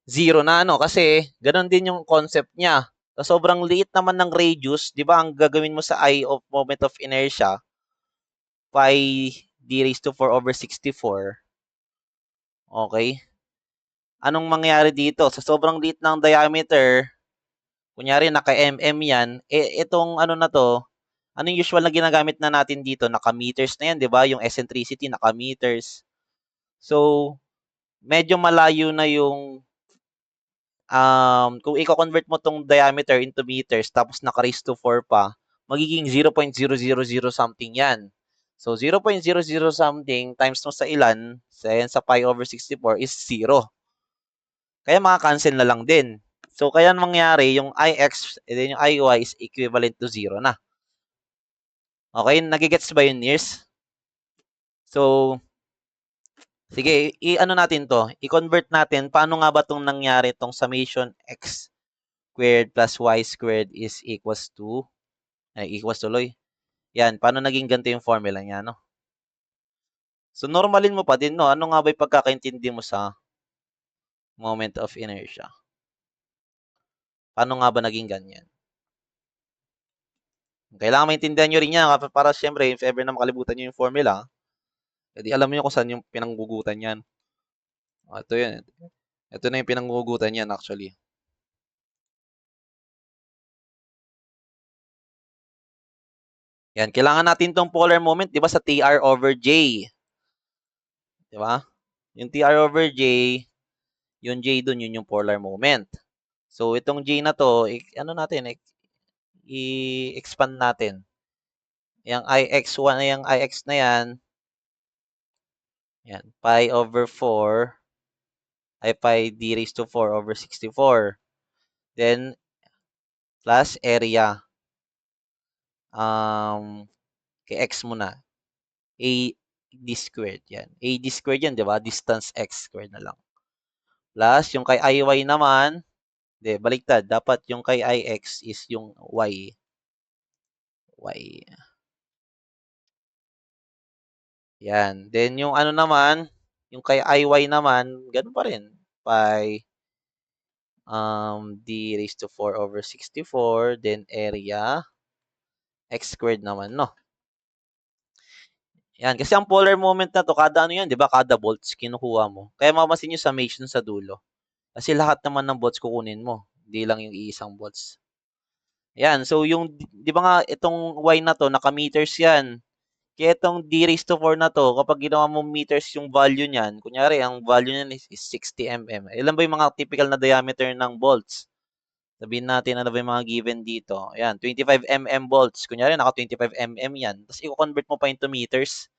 [SPEAKER 1] 0 na, no? Kasi, ganun din yung concept niya. So, sobrang liit naman ng radius, di ba? Ang gagawin mo sa I of moment of inertia, pi d raised to 4 over 64. Okay? Anong mangyayari dito? Sa sobrang liit ng diameter, kunyari naka-mm yan, itong ano na to, anong usual na ginagamit na natin dito? Naka-meters na yan, di ba? Yung eccentricity, naka-meters. So, medyo malayo na yung, kung i-convert mo tong diameter into meters, tapos naka-raised to 4 pa, magiging 0.000 something yan. So, 0.00 something times no sa ilan, sa pi over 64 is 0. Kaya maka-cancel na lang din. So, kaya mangyari, yung Ix, and then yung Iy is equivalent to 0 na. Okay? Nagigets ba yun, Nears? So, sige, i-ano natin to. I-convert natin. Paano nga ba itong nangyari itong summation x squared plus y squared is equals to, equals tuloy. Yan, paano naging ganito yung formula niya, no? So, normalin mo pa din, no? Ano nga ba yung pagkakaintindi mo sa moment of inertia? Paano nga ba naging ganyan? Kailangan maintindihan nyo rin yan para syempre, if ever na makalimutan nyo yung formula, edi alam niyo kung saan yung pinanggugutan yan. Ito yun. Ito na yung pinanggugutan yan actually. Yan, kailangan natin tong polar moment, di ba, sa TR over J. Di ba? Yung TR over J, yung J dun, yun yung polar moment. So, itong J na to, ano natin, i-expand natin. Yung Ix1, yung Ix na yan, pi over 4, ay pi d raised to 4 over 64. Then, plus area. Kay x muna. AD squared yan. AD squared yan, di ba? Distance x squared na lang. Plus, yung kay Iy naman, baliktad. Dapat yung kay Ix is yung y. Y. Yan. Then, yung ano naman, yung kay Iy naman, ganun pa rin. Pi d raised to 4 over 64. Then, area x squared naman, no? Yan. Kasi ang polar moment na to, kada ano yan, di ba? Kada volts kinukuha mo. Kaya mamasin yung summation sa dulo. Kasi lahat naman ng volts kukunin mo. Hindi lang yung iisang volts. Yan. So, yung, di ba nga, itong y na to, naka-meters yan. Kaya itong d raised to 4 na to, kapag ginawa mo meters yung value niyan, kunyari, ang value niyan is 60 mm. Ilan ba yung mga typical na diameter ng volts? Sabihin natin ano ba yung mga given dito. Ayan, 25 mm volts. Kunyari, naka 25 mm yan. Tapos, i-convert mo pa into meters.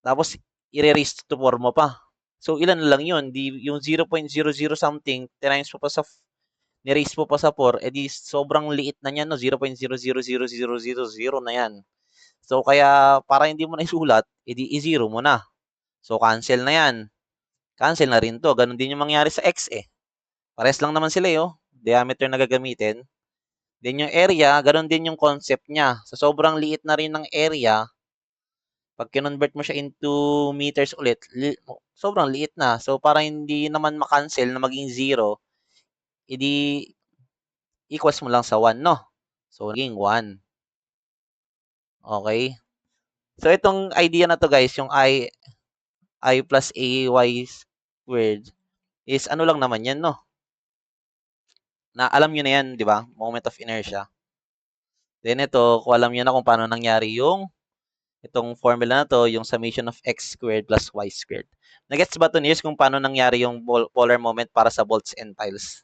[SPEAKER 1] Tapos, i-raise to 4 mo pa. So, ilan lang yun? Yung 0.00 something, times mo pa sa ni-raise mo pa sa 4, edi sobrang liit na niyan, no? 0.0000000 na yan. So, kaya para hindi mo na isulat, edi i-zero mo na. So, cancel na yan. Cancel na rin to. Ganon din yung mangyari sa x eh. Pares lang naman sila oh. Diameter na gagamitin. Then yung area, ganon din yung concept niya. So, sobrang liit na rin ng area. Pag kinonvert mo siya into meters ulit, sobrang liit na. So, para hindi naman makancel na maging 0, edi equals mo lang sa 1, no? So, naging 1. Okay? So, itong idea na to guys, yung I plus AY squared is ano lang naman yan, no? Na alam nyo na yan, di ba? Moment of inertia. Then ito, kung alam nyo na kung paano nangyari yung itong formula na to, yung summation of x squared plus y squared. Nagets ba to, Niers, kung paano nangyari yung polar moment para sa volts and tiles?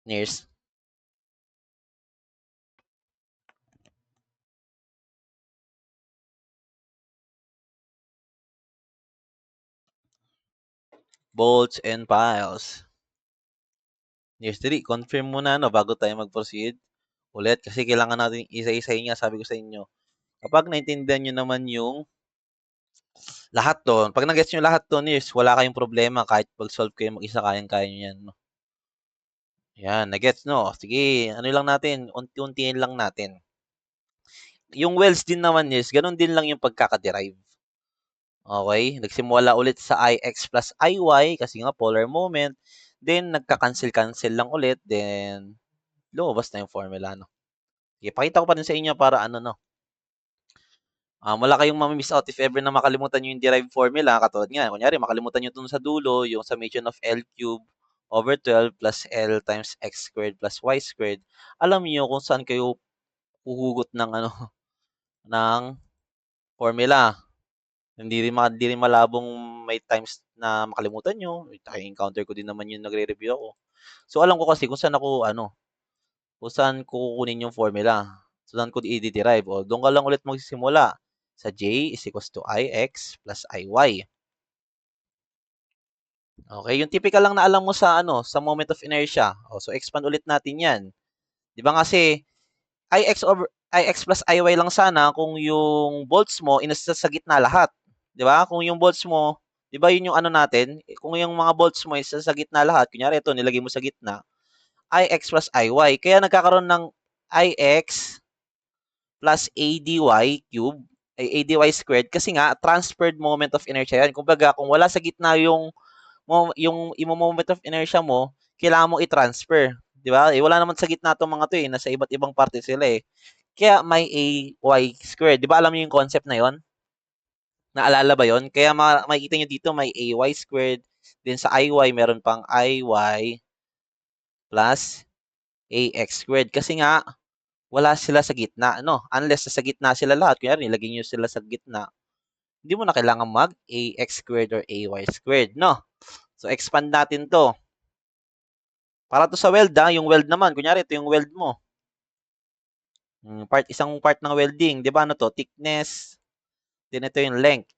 [SPEAKER 1] Niers? Volts and piles. Niers, dali, confirm muna no, bago tayo mag-proceed. Ulit, kasi kailangan natin isa-isahin nga, sabi ko sa inyo. Kapag naintindihan nyo naman yung Lahat 'to, 'pag na-gets niyo lahat 'to, is wala kayong problema kahit mag-solve kayo mag-isa, kayang-kaya niyo 'yan 'no. Yan, na-gets 'no? Sige, ano lang natin, unti-untiin lang natin. Yung wells din naman is gano'n din lang yung pagkaka-derive. Okay, nagsimula ulit sa Ix plus Iy kasi nga polar moment, then nagka-cancel-cancel lang ulit, then lumabas na yung formula 'no. Sige, pakita ko pa rin sa inyo para ano 'no, wala kayong mami-miss out if ever na makalimutan niyo yung derived formula. Katulad niyan, kunyari makalimutan niyo dun sa dulo yung summation of L cube over 12 plus L times x squared plus y squared. Alam niyo kung saan kayo huhugot ng ano, ng formula. Hindi rin malabong may times na makalimutan niyo. Encounter ko din naman yung nagre-review ako. So, alam ko kasi kung saan ako ano, kung saan ko kukunin yung formula. So, saan ko i-derive. O, doon ka lang ulit magsisimula sa J is equals to Ix plus Iy. Okay, yung typical lang na alam mo sa ano, sa moment of inertia. O, so expand ulit natin 'yan. 'Di ba kasi Ix plus Iy lang sana kung yung volts mo inasa sa gitna lahat. 'Di ba? Kung yung volts mo, 'di ba yun yung ano natin, kung yung mga volts mo isa sa gitna lahat, kunyari ito nilagay mo sa gitna, Ix plus Iy. Kaya nagkakaroon ng Ix plus ADY cube, ay ADY squared kasi nga transferred moment of inertia yan. Kumbaga, kung wala sa gitna yung moment of inertia mo, kailangan mo i-transfer. Di ba? Eh, wala naman sa gitna itong mga to eh. Nasa iba't ibang parte sila eh. Kaya may AY squared. Di ba alam niyo yung concept na yon? Naalala ba yon? Kaya makikita niyo dito may AY squared. Then sa IY, meron pang IY plus AX squared. Kasi nga, wala sila sa gitna, no? Unless sa gitna sila lahat, kunyari nilagay niyo sila sa gitna, hindi mo na kailangan mag AX squared or AY squared, no? So, expand natin to. Para to sa weld, yung weld naman, kunyari ito yung weld mo. Isang part ng welding, di ba ano to? Thickness, then ito yung length.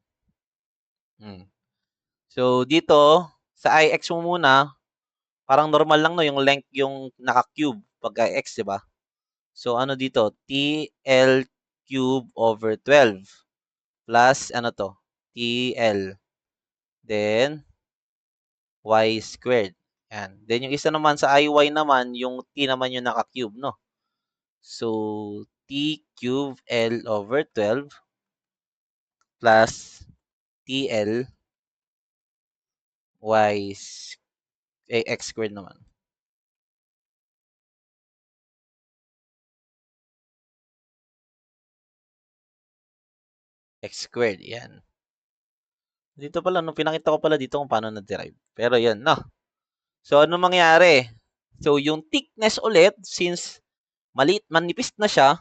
[SPEAKER 1] So, dito, sa IX mo muna, parang normal lang no, yung length yung naka-cube pag IX, di ba? So, ano dito? TL cube over 12 plus, ano to? TL. Then, y squared. Yan. Then, yung isa naman sa IY naman, yung T naman yung naka-cube, no? So, T cube L over 12 plus TL x squared naman. X squared, yan. Dito pala, no, pinakita ko pala dito kung paano na-derive. Pero yan, no. So, ano mangyari? So, yung thickness ulit, since maliit, manipis na siya,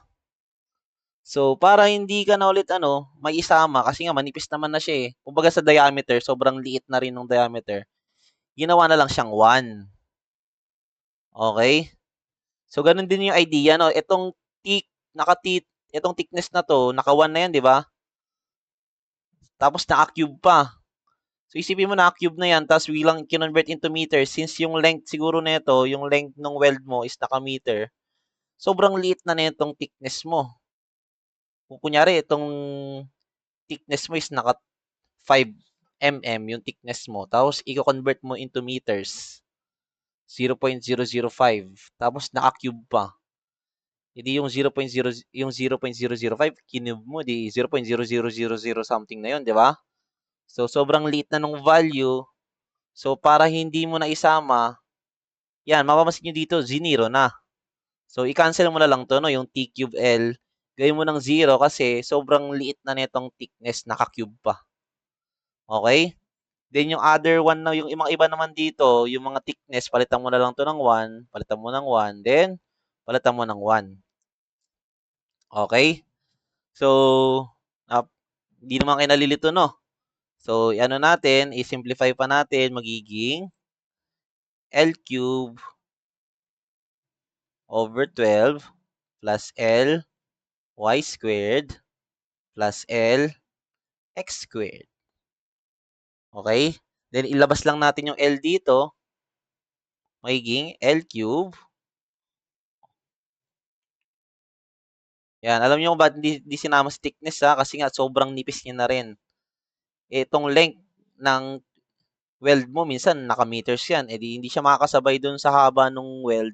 [SPEAKER 1] so, para hindi ka na ulit, ano, may isama, kasi nga, manipis naman na siya eh. Kumbaga sa diameter, sobrang liit na rin ng diameter. Ginawa na lang siyang 1. Okay? So, ganun din yung idea, no? Itong itong thickness na to, naka 1 na yan, di ba? Tapos naka-cube pa. So, isipin mo naka-cube na yan, tapos bilang kinonvert into meter, since yung length siguro na ito, yung length ng weld mo is naka-meter, sobrang liit na itong thickness mo. Kung kunyari, itong thickness mo is naka 5 mm yung thickness mo, tapos i-convert mo into meters, 0.005, tapos naka-cube pa. Hindi yung 0.005 kinube mo di 0.0000 something na yun, di ba? So sobrang liit na nung value. So para hindi mo na isama, yan, mapapansin niyo dito, Z0 na. So i-cancel mo na lang to, no, yung T cube L. Gawin mo ng 0 kasi sobrang liit na nitong thickness, naka-cube pa. Okay? Then yung other one na yung mga iba naman dito, yung mga thickness, palitan mo na lang to ng 1, palitan mo ng 1, then palitan mo ng 1. Okay? So, hindi naman kayo nalilito, no? So, ano natin, i-simplify pa natin, magiging L cube over 12 plus L y squared plus L x squared. Okay? Then, ilabas lang natin yung L dito, magiging L cube. Yan, alam niyo kung bakit hindi sinama sa thickness ha? Kasi nga, sobrang nipis niya na rin. itong length ng weld mo, minsan naka-meters yan. Eh di hindi siya makakasabay dun sa haba ng weld.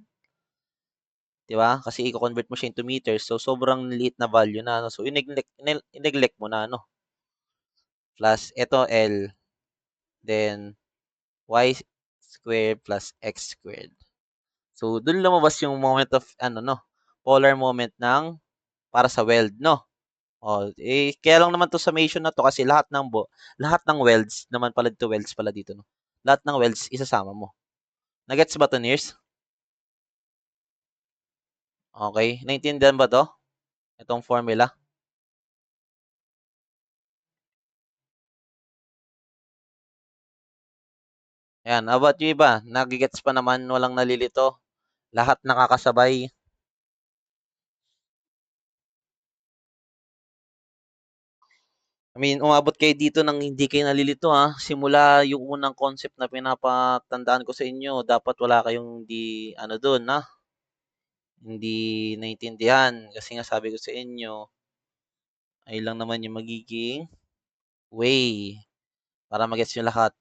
[SPEAKER 1] Di ba? Kasi i-convert mo siya into meters. So, sobrang liit na value na. No? So, i-neglect mo na. No? Plus, ito L. Then, y squared plus x squared. So, dun lumabas yung moment of, polar moment ng para sa weld, no? Oh, kaya lang naman to summation na to kasi lahat ng welds naman pala dito, welds pala dito, no? Lahat ng welds isasama mo. Nagets ba to, Nears? Okay, naintindihan ba to? Itong formula? Ayan, about yung iba, nagigets pa naman, walang nalilito. Lahat nakakasabay. I mean, umabot kayo dito nang hindi kayo nalilito ha. Simula yung unang concept na pinapatandaan ko sa inyo, dapat wala kayong doon ha. Hindi naintindihan. Kasi nga sabi ko sa inyo, ay lang naman yung magiging way para magets nyo lahat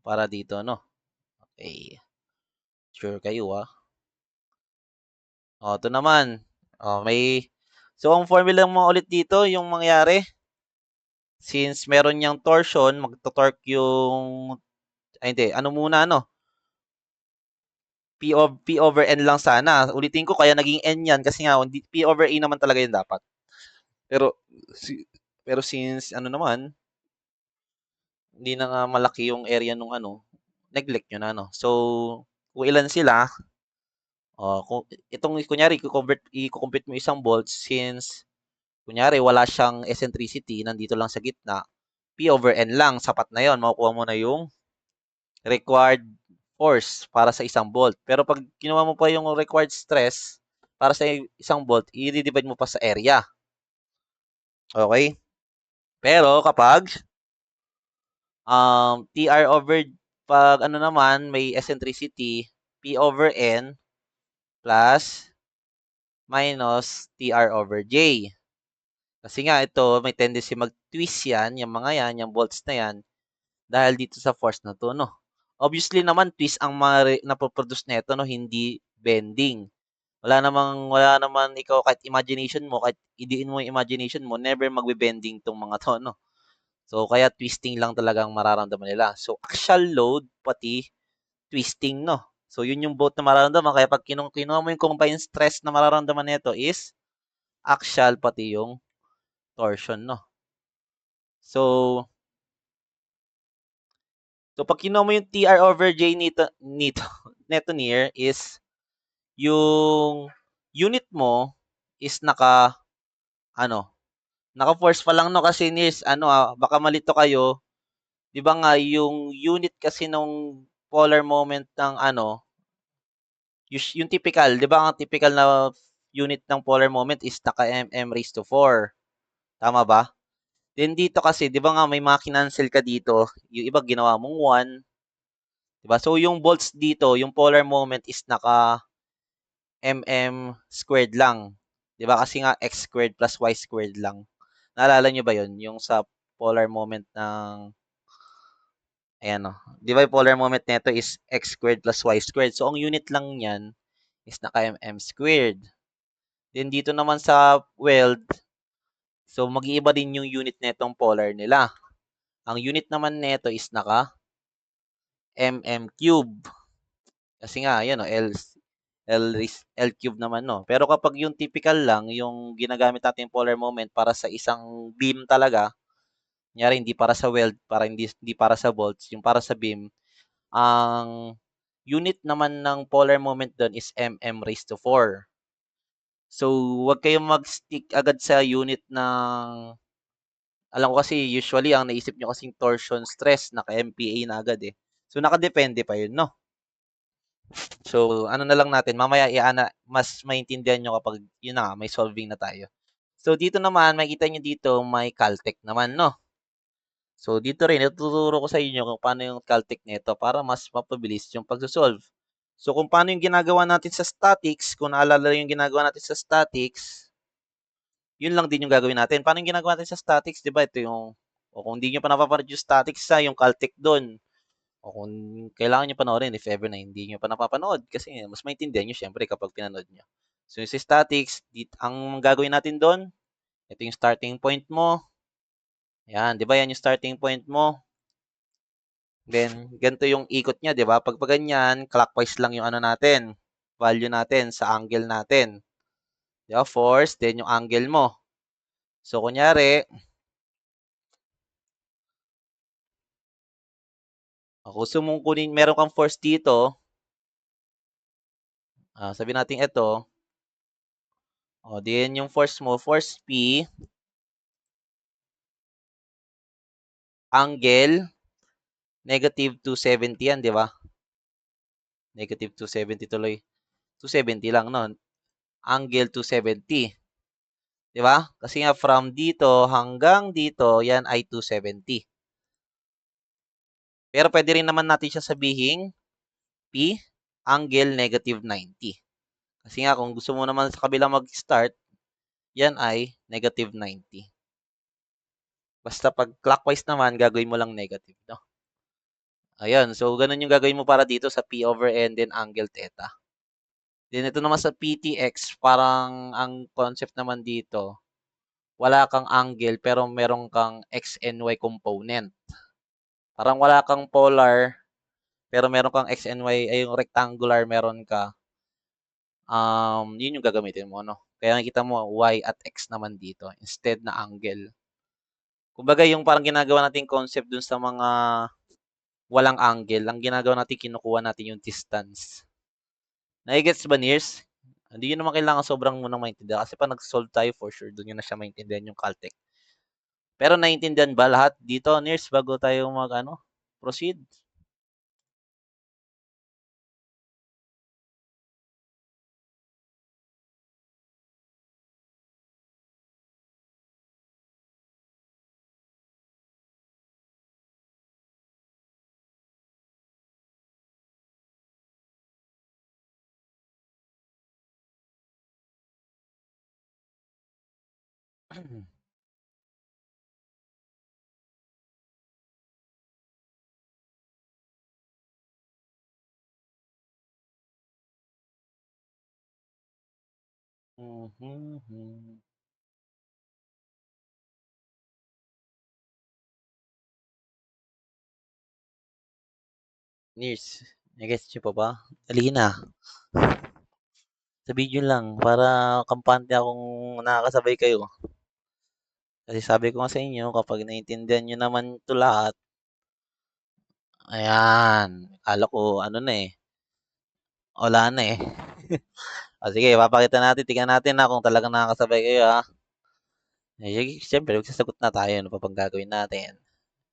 [SPEAKER 1] para dito, no? Okay. Sure kayo ha. O, ito naman. O, so, ang formula mo ulit dito, yung mangyari, since meron niyang torsion, magto-torque yung, hindi, ano muna, no? P over N lang sana. Ulitin ko, kaya naging N yan kasi nga, P over A naman talaga yun dapat. Pero, pero since, naman, hindi na nga malaki yung area nung neglect nyo na, no? So, kung ilan sila, kung, itong, kunyari, i-compute mo isang volts since, kunyari, wala siyang eccentricity, nandito lang sa gitna, P over N lang, sapat na yon, makukuha mo na yung required force para sa isang volt. Pero pag kinuha mo pa yung required stress para sa isang volt, i-divide mo pa sa area. Okay? Pero kapag TR over, pag naman, may eccentricity, P over N plus minus TR over J. Kasi nga ito, may tendency mag-twist yan, yung mga yan, yung volts na yan, dahil dito sa force na to, no? Obviously naman, twist ang napoproduce nito, no? Hindi bending. Wala naman ikaw, kahit imagination mo, kahit idiin mo yung imagination mo, never magbe-bending tong mga to, no? So, kaya twisting lang talaga ang mararamdaman nila. So, axial load, pati twisting, no? So, yun yung both na mararamdaman. Kaya pag kinuha mo yung combined stress na mararamdaman nito is axial, pati yung torsion, no? So, pag kinuha mo yung TR over J neto near is yung unit mo is naka-force pa lang, no? Kasi is, baka malito kayo. Di ba nga, yung unit kasi nung polar moment ng yung typical, di ba ang typical na unit ng polar moment is naka-mm raised to 4. Tama ba? Then dito kasi, di ba nga may mga kinancel ka dito, yung iba ginawa mong 1. Di ba? So yung volts dito, yung polar moment is naka squared lang. Di ba? Kasi nga x squared plus y squared lang. Naalala nyo ba yun? Yung sa polar moment ng, ayan o. Di ba yung polar moment nito is x squared plus y squared. So ang unit lang yan is naka squared. Then dito naman sa weld, so mag-iiba din yung unit netong polar nila. Ang unit naman nito is naka cube. Kasi nga, yan o, L cube naman, no? Pero kapag yung typical lang, yung ginagamit natin polar moment para sa isang beam talaga, kunyari hindi para sa weld, hindi para sa volts, yung para sa beam, ang unit naman ng polar moment doon is raised to 4. So, wag kayong mag-stick agad sa unit ng, alam ko kasi usually ang naisip nyo kasing torsion stress, naka-MPa na agad eh. So, nakadepende pa yun, no? So, ano na lang natin, mamaya mas maintindihan nyo kapag, yun na, may solving na tayo. So, dito naman, makikita nyo dito, may Caltech naman, no? So, dito rin, ituturo ko sa inyo kung paano yung Caltech nito para mas mapabilis yung pagsosolve. So, kung paano yung ginagawa natin sa statics, kung naalala yung ginagawa natin sa statics, yun lang din yung gagawin natin. Paano yung ginagawa natin sa statics? Diba, ito yung O kung hindi nyo pa napapanood yung statics sa yung Caltech doon, o kung kailangan nyo panoorin if ever na hindi nyo pa napapanood kasi mas maintindihan nyo syempre kapag pinanood nyo. So yung statics, ang gagawin natin doon, ito yung starting point mo. Yan, di ba yan yung starting point mo? Then, ganito yung ikot niya, di ba? Pag ganyan, clockwise lang yung ano natin, value natin sa angle natin. Di ba? Force, then yung angle mo. So, kunyari, gusto mong kunin, meron kang force dito, sabi natin ito, then yung force mo, force P, angle, negative 270 yan, di ba? Negative 270 tuloy. 270 lang, no? Angle 270. Di ba? Kasi nga from dito hanggang dito, yan ay 270. Pero pwede rin naman natin siya sabihin P, angle negative 90. Kasi nga kung gusto mo naman sa kabila mag-start, yan ay negative 90. Basta pag clockwise naman, gagawin mo lang negative, no? Ayan, so ganun yung gagawin mo para dito sa P over N, then angle theta. Then ito naman sa PTX, parang ang concept naman dito, wala kang angle pero meron kang X and Y component. Parang wala kang polar, pero meron kang X and Y, ay yung rectangular meron ka. Yun yung gagamitin mo, no? Kaya nakita mo, Y at X naman dito, instead na angle. Kumbaga, yung parang ginagawa nating concept dun sa mga walang angle, ang ginagawa natin, kinukuha natin yung distance. Nai-gets ba, Nears? Hindi yun naman kailangan sobrang munang maintindihan kasi pa nag-solve tayo for sure, dun yun na siya maintindihan yung Caltech. Pero naiintindihan ba lahat dito, Nears, bago tayo proceed? Mhm. Nears, nai-gets niyo pa ba? Dali na. Sa video lang para kampante akong nakakasabay kayo. Kasi sabi ko nga sa inyo, kapag naiintindihan nyo naman ito lahat, ayan, akala ko ano na eh, wala na eh. Sige, papakita natin, tingnan natin na kung talagang nakakasabay kayo ha. Eh, siyempre, magsasagot na tayo, ano pa bang gagawin natin?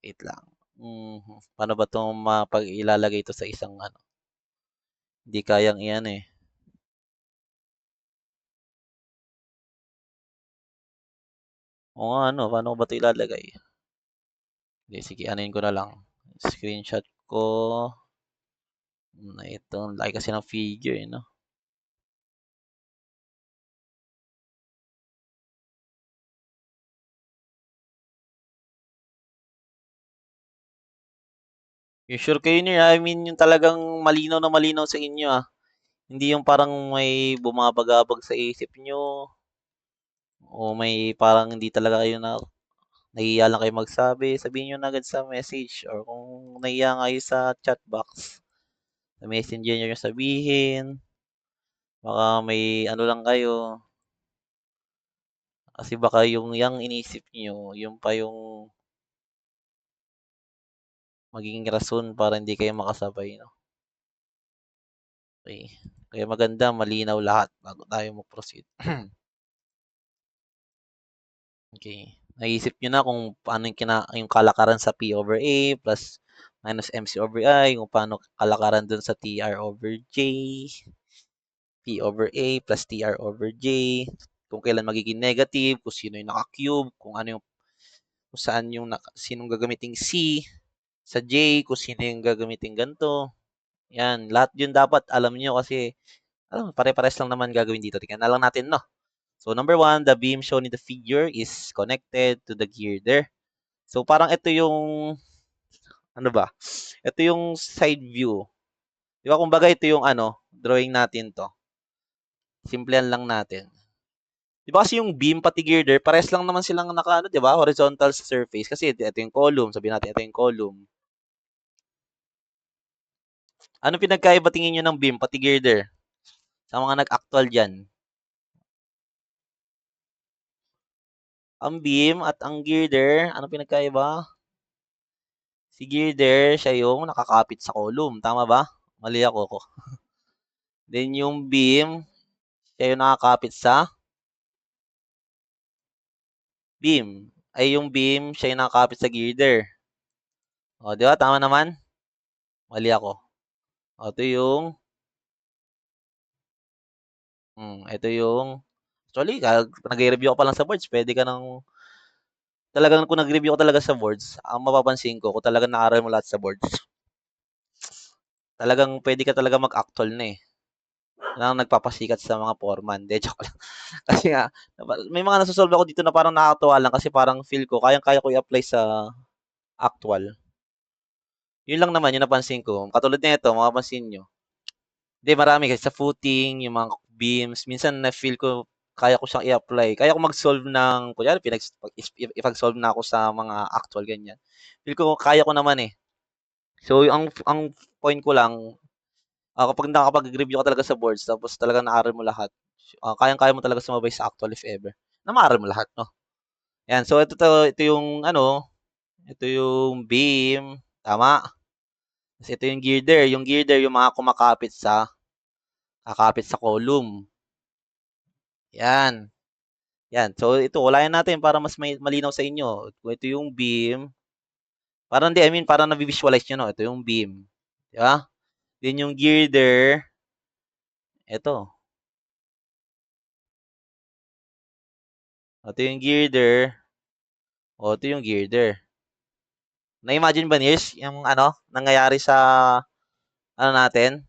[SPEAKER 1] Wait lang. Paano ba itong ilalagay ito sa isang ano? Hindi kayang iyan eh. O nga, ano, paano ba ito ilalagay? Hindi, sige, anuin ko na lang. Screenshot ko. Na ito, laki kasi ng figure, eh, no? You sure kayo niya? I mean, yung talagang malinaw na malinaw sa inyo, ah. Hindi yung parang may bumabagabag sa isip nyo, o may parang hindi talaga kayo nahihiya lang kayo magsabi, sabihin nyo na agad sa message, or kung nahihiya nga kayo sa chat box, sa messenger nyo sabihin, baka may ano lang kayo, kasi baka yung inisip nyo, yung pa yung magiging rason para hindi kayo makasabay, no? Okay. Kaya maganda, malinaw lahat bago tayo mag-proceed. Okay. Naisip nyo na kung paano yung kalakaran sa P over A plus minus MC over I, kung paano kalakaran dun sa TR over J, P over A plus TR over J, kung kailan magiging negative, kung sino yung naka-cube, kung ano yung, kung saan yung, sinong gagamiting C, sa J, kung sino yung gagamiting ganito. Yan, lahat yun dapat alam nyo kasi, alam, pare-pares lang naman gagawin dito. Tingnan na lang natin, no? So, number 1, the beam shown in the figure is connected to the gear there. So, parang ito yung, ano ba? Ito yung side view. Di ba, kumbaga ito yung drawing natin to. Simplehan lang natin. Di ba kasi yung beam pati girder, pares lang naman silang di ba? Horizontal sa surface. Kasi ito yung column. Sabihin natin, ito yung column. Ano pinagkaiba tingin nyo ng beam pati girder? Sa mga nag-actual dyan. Ang beam at ang girder, ano pinagkaiba? Si girder, siya yung nakakapit sa column. Tama ba? Mali ako. Then yung beam, siya yung nakakapit sa beam. Ay yung beam, siya yung nakakapit sa girder. O, di ba? Tama naman? Mali ako. O, ito yung, actually, nag-review ko pa lang sa boards, pwede ka nang, talagang kung nag-review ko talaga sa boards, ang mapapansin ko, kung talagang naaral mo lahat sa boards, talagang pwede ka talaga mag-actual na eh. Lang nagpapasikat sa mga foreman. De, joke lang. Kasi nga, may mga nasusolve ako dito na parang nakakatuwa lang kasi parang feel ko, kayang-kaya ko i-apply sa actual. Yun lang naman yung napansin ko. Katulad nito, mapapansin nyo. Hindi, marami kasi sa footing, yung mga beams. Minsan na-feel ko, kaya ko siyang i-apply. Kaya ko mag-solve ng, kunyari, ipag-solve na ako sa mga actual ganyan. Feel ko, kaya ko naman eh. So, ang point ko lang, kapag nakapag-review ka talaga sa boards, tapos talaga naaral mo lahat, kayang-kaya mo talaga sumabay sa actual if ever. Na maaral mo lahat, no? Yan. So, ito yung, ito yung beam. Tama. Kasi ito yung girder. Yung girder, yung mga kakapit sa column. Yan. Yan. So, ito, ulayan natin para mas malinaw sa inyo. Ito yung beam. Parang di, I mean, parang na-visualize nyo, no? Ito yung beam. Di ba? Then yung girder, ito. Ito yung girder. O, ito yung girder. Na-imagine ba, Niels, yung nangyayari sa, natin?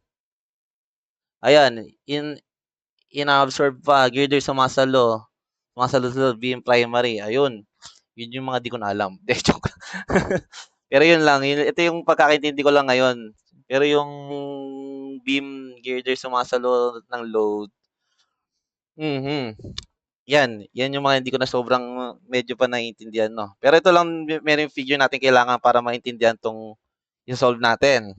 [SPEAKER 1] Ayan, in-absorb pa, girder sumasalo. Sumasalo beam primary. Ayun. Yun yung mga di ko na alam. De, joke. Pero yun lang. Ito yung pagkakaintindi ko lang ngayon. Pero yung beam girder sumasalo ng load. Yan yung mga hindi ko na sobrang medyo pa naiintindihan, no. Pero ito lang meron yung figure natin kailangan para maintindihan tong yung solve natin.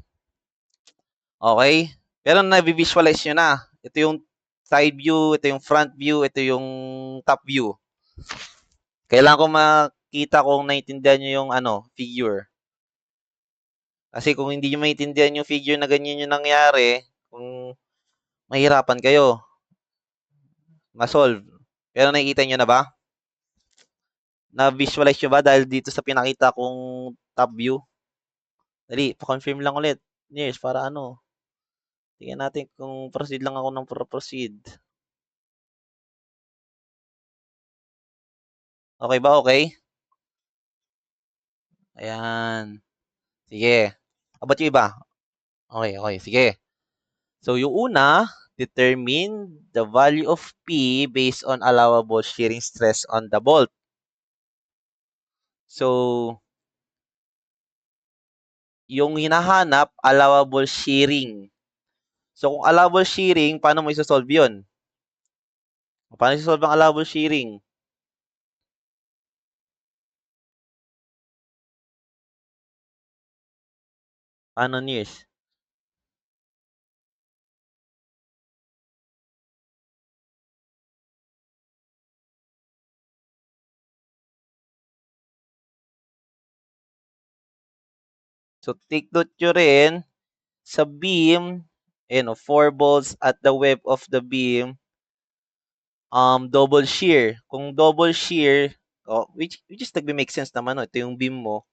[SPEAKER 1] Okay? Pero na-visualize nyo na. Ito yung side view, ito yung front view, ito yung top view. Kailangan ko makita kung naiintindihan nyo yung figure. Kasi kung hindi nyo maintindihan yung figure na ganyan yung nangyari, kung mahirapan kayo ma-solve. Pero nakikita nyo na ba? Na-visualize nyo ba dahil dito sa pinakita kong top view? Dali, pa-confirm lang ulit. Yes, para tingnan natin kung proceed lang ako ng proceed. Okay ba? Okay? Ayan. Sige. Abot yung iba. Okay, okay. Sige. So, yung una, determine the value of P based on allowable shearing stress on the bolt. So, yung hinahanap, allowable shearing. So, kung allowable shearing, paano mo isosolve yun? Paano isosolve ang allowable shearing? Paano, Niers? So, take note nyo rin, sa beam, 4 bolts at the web of the beam, double shear. Kung double shear, which is nagbe-make sense naman, no? Ito yung beam mo.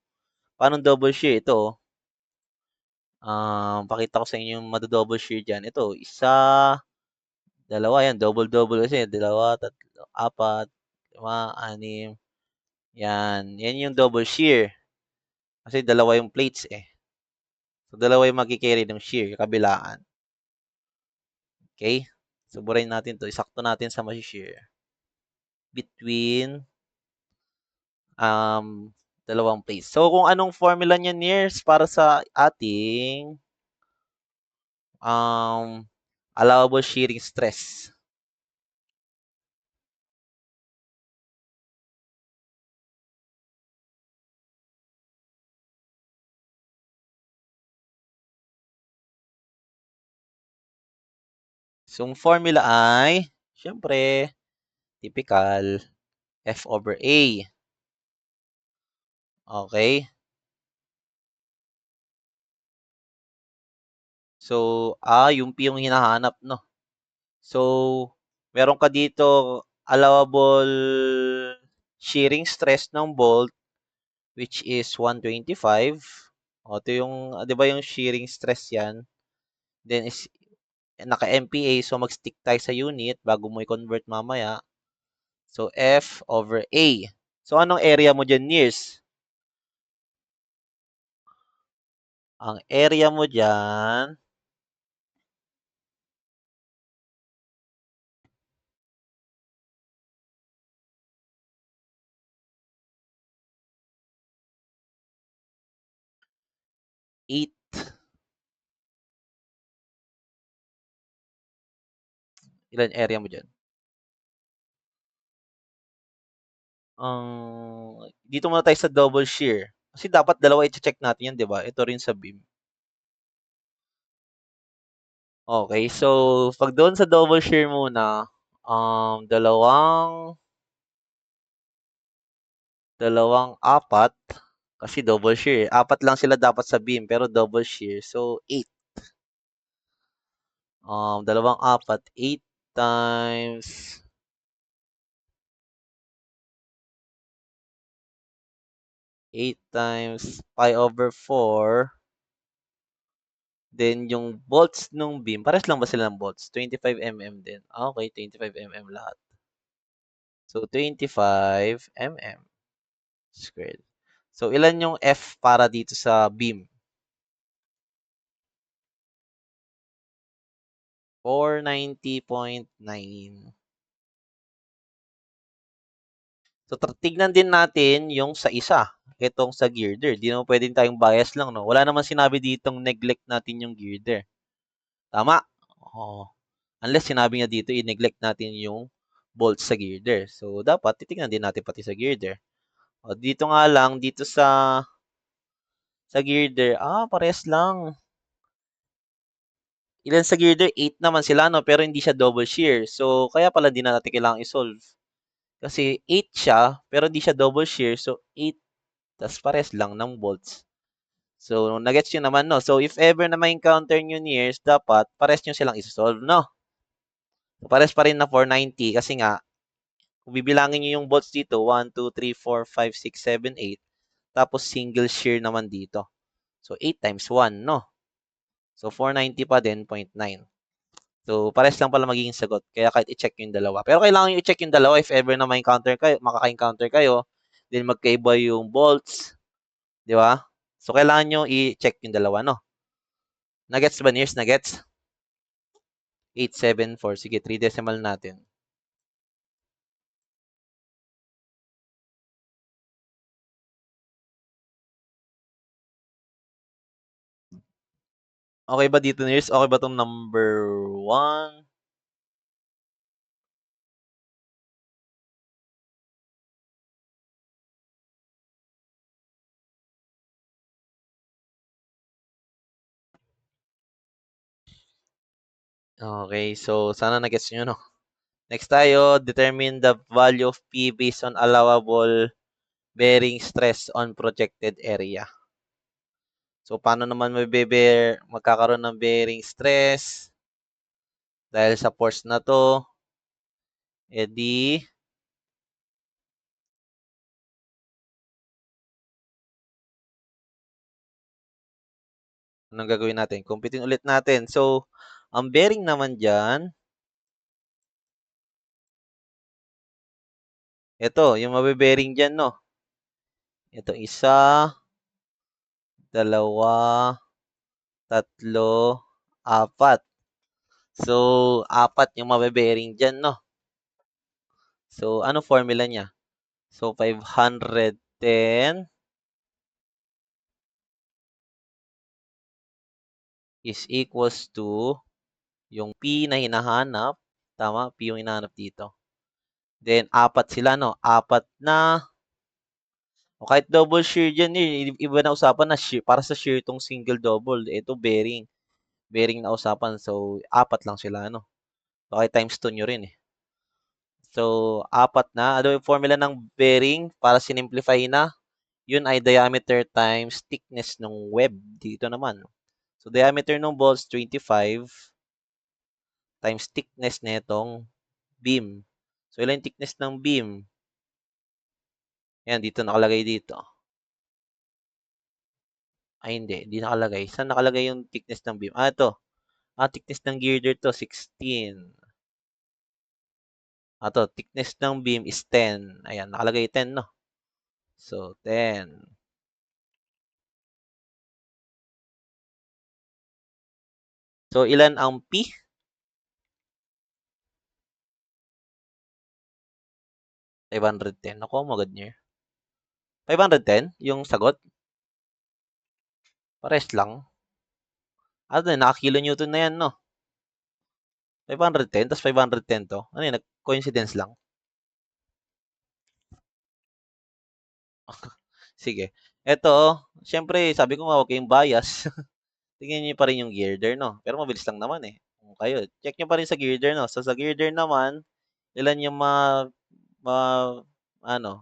[SPEAKER 1] Paano double shear? Ito, pakita ko sa inyo yung double shear dyan. Ito, isa, dalawa, yan, double kasi, dalawa, tatlo, apat, lima, anim, yan yung double shear. Kasi dalawa yung plates eh. So, dalawa yung magkikarry ng shear, kabilaan. Okay? So, burayin natin to. Isakto natin sa shear. Between Dalawang place. So, kung anong formula niya nears para sa ating allowable shearing stress. So, yung formula ay, syempre, typical, F over A. Okay? So, yung P yung hinahanap, no? So, meron ka dito allowable shearing stress ng bolt which is 125. O, ito yung, 'di ba yung shearing stress yan? Then, is naka-MPa, so mag-stick tayo sa unit bago mo i-convert mamaya. So, F over A. So, anong area mo dyan, Nears? Ang area mo dyan, 8. Ilan area mo dyan? Dito muna tayo sa double shear. Kasi dapat dalawa i-check natin yan, di ba? Ito rin sa beam. Okay, so pag doon sa double shear muna, dalawang apat, kasi double shear. Apat lang sila dapat sa beam, pero double shear. So, 8. Dalawang apat, 8 times 8 times pi over 4. Then, yung bolts nung beam, pares lang ba sila ng bolts? 25 mm din. Okay, 25 mm lahat. So, 25 mm squared. So, ilan yung F para dito sa beam? 490.9. So, tignan din natin yung sa isa. Itong sa girder. Di naman pwedeng tayong bias lang, no? Wala naman sinabi ditong neglect natin yung girder. Tama? Oo. Unless sinabi niya dito, i-neglect natin yung bolts sa girder. So, dapat titignan din natin pati sa girder. O, dito nga lang, dito sa girder, pares lang. Ilan sa girder? 8 naman sila, no? Pero hindi siya double shear. So, kaya pala di na natin kailangang i-solve. Kasi 8 siya, pero hindi siya double shear. So, 8, tas pares lang ng bolts. So, nagets nyo naman, no? So, if ever na ma-encounter nyo nears, dapat pares nyo silang isolve, no? So, pares pa rin na 490 kasi nga, kung bibilangin nyo yung bolts dito, 1, 2, 3, 4, 5, 6, 7, 8. Tapos, single shear naman dito. So, 8 times 1, no? So, 490 pa din, 0.9. So, pares lang pala magiging sagot. Kaya kahit i-check yung dalawa. Pero kailangan nyo i-check yung dalawa if ever na makaka-encounter kayo. Then, magkaiba yung bolts. Di ba? So, kailangan nyo i-check yung dalawa, no? Nagets ba, Nears? Nagets? 874. Sige, 3 decimal natin. Okay ba dito, Nears? Okay ba itong number 1? Okay, so sana nagets nyo, no? Next tayo, determine the value of P based on allowable bearing stress on projected area. So, paano naman magkakaroon ng bearing stress? Dahil sa force na to, edi, anong gagawin natin? Kumpitin ulit natin. So, ang bearing naman dyan, ito, yung mabe-bearing dyan, no? Ito, isa, dalawa, tatlo, apat. So, apat yung mabe-bearing dyan, no? So, ano formula niya? So, 510 is equals to yung P na hinahanap. Tama? P yung hinahanap dito. Then, apat sila, no? Apat na. O kahit double shear dyan, iba na usapan na shear. Para sa shear itong single double. Ito, bearing. Bearing na usapan. So, apat lang sila, no? Okay, times 2 nyo rin, eh. So, apat na. Ano yung formula ng bearing para sinimplify na? Yun ay diameter times thickness ng web. Dito naman. So, diameter ng bolts, 25 times thickness nitong beam. So, ilan yung thickness ng beam? Yan, dito nakalagay dito. Ay, hindi. Hindi nakalagay. Saan nakalagay yung thickness ng beam? Ito. Thickness ng girder to, 16. Thickness ng beam is 10. Ayan, nakalagay 10, no? So, 10. So, ilan ang P? 510. Ako, magad niya. 510? Yung sagot? Pares lang. Naka-kilonewton na yan, no? 510, tapos 510 to. Ano yun? Coincidence lang. Sige. Ito, syempre, sabi ko nga, huwag kayong bias. Tingnan niyo pa rin yung girder, no? Pero mabilis lang naman, eh. Kayo, check niyo pa rin sa girder, no? So, sa girder naman, ilan yung ma, ano,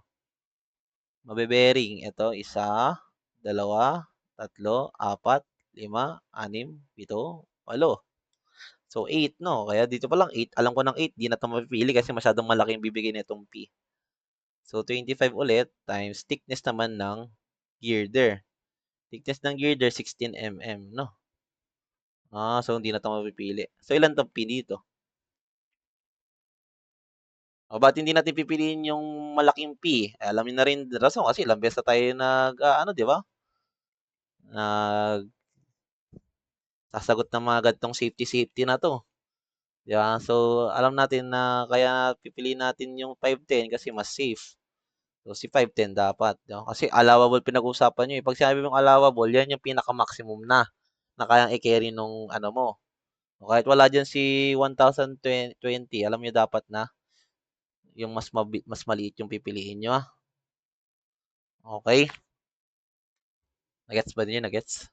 [SPEAKER 1] mabe-bearing? Ito, 1, 2, 3, 4, 5, 6, 7, 8. So, 8, no? Kaya dito pa lang, 8. Alam ko ng 8, di na ito mapipili kasi masyadong malaki yung bibigay nitong P. So, 25 ulit times thickness naman ng girder. Thickness ng girder, 16 mm, no? So hindi na ito mapipili. So, ilan itong P dito? O, ba't hindi natin pipiliin yung malaking P? Alam niyo na rin rason kasi ilang beses na tayo di ba? Nag sasagot ng mga ganitong safety na to. Di ba? So, alam natin na kaya pipiliin natin yung 510 kasi mas safe. So, si 510 dapat. Di ba? Kasi allowable pinag-usapan nyo. Pag sinabi mong allowable, yan yung pinaka-maximum na kayang i-carry nung ano mo. O kahit wala dyan si 1020, alam nyo dapat na yung mas maliit yung pipiliin nyo. Okay? Nagets ba niyo? Nagets?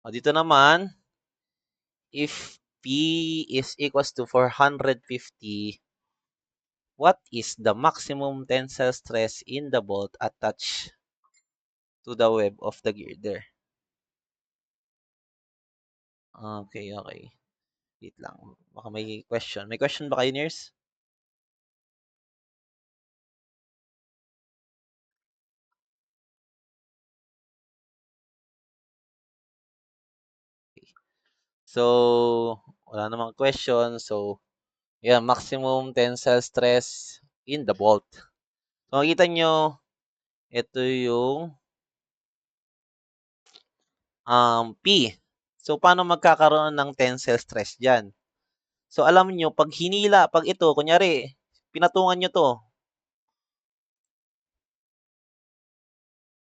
[SPEAKER 1] O, dito naman, if P is equals to 450, what is the maximum tensile stress in the bolt attached to the web of the girder? Okay, okay. Wait lang. Baka may question. May question ba kayo, Ners? So, wala namang question. So, yeah, maximum tensile stress in the bolt. So, makikita nyo, ito yung P. So, paano magkakaroon ng tensile stress dyan? So, alam nyo, pag hinila, pag ito, kunyari, pinatungan nyo to.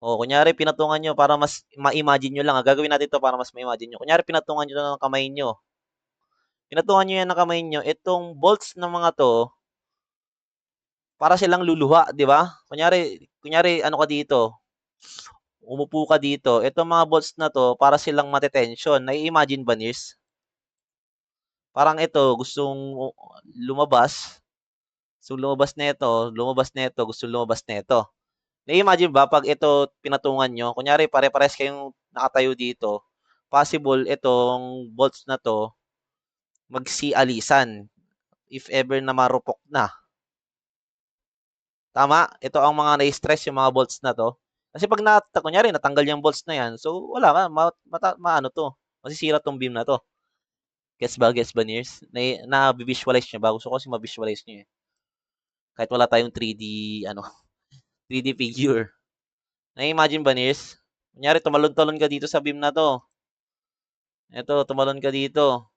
[SPEAKER 1] O, kunyari, pinatungan nyo para mas ma-imagine nyo lang. Gagawin natin to para mas ma-imagine nyo. Kunyari, pinatungan nyo ng kamay nyo. Pinatungan nyo yan ng kamay nyo. Itong bolts ng mga to, para silang luluha, di ba? Kunyari, ano ka dito? Umupo ka dito. Itong mga bolts na to, para silang matetension. Nai-imagine ba, Nirs? Parang ito, gustong lumabas. So, lumabas nito, gusto lumabas nito. Na-imagine ba pag ito pinatungan nyo, kunyari pare-pares kayong nakatayo dito, possible itong bolts na to magsialisan if ever na marupok na. Tama? Ito ang mga na-stress yung mga bolts na to. Kasi pag kunyari natanggal yung bolts na yan, so wala ka, maano to, masisira tong beam na to. Gets ba, Nears? Na-visualize nyo ba? Gusto ko kasi ma-visualize nyo eh. Kahit wala tayong 3D, 3D figure. Na-imagine ba, Nirs? Kunyari, tumalon-talon ka dito sa beam na to. Ito, tumalon ka dito.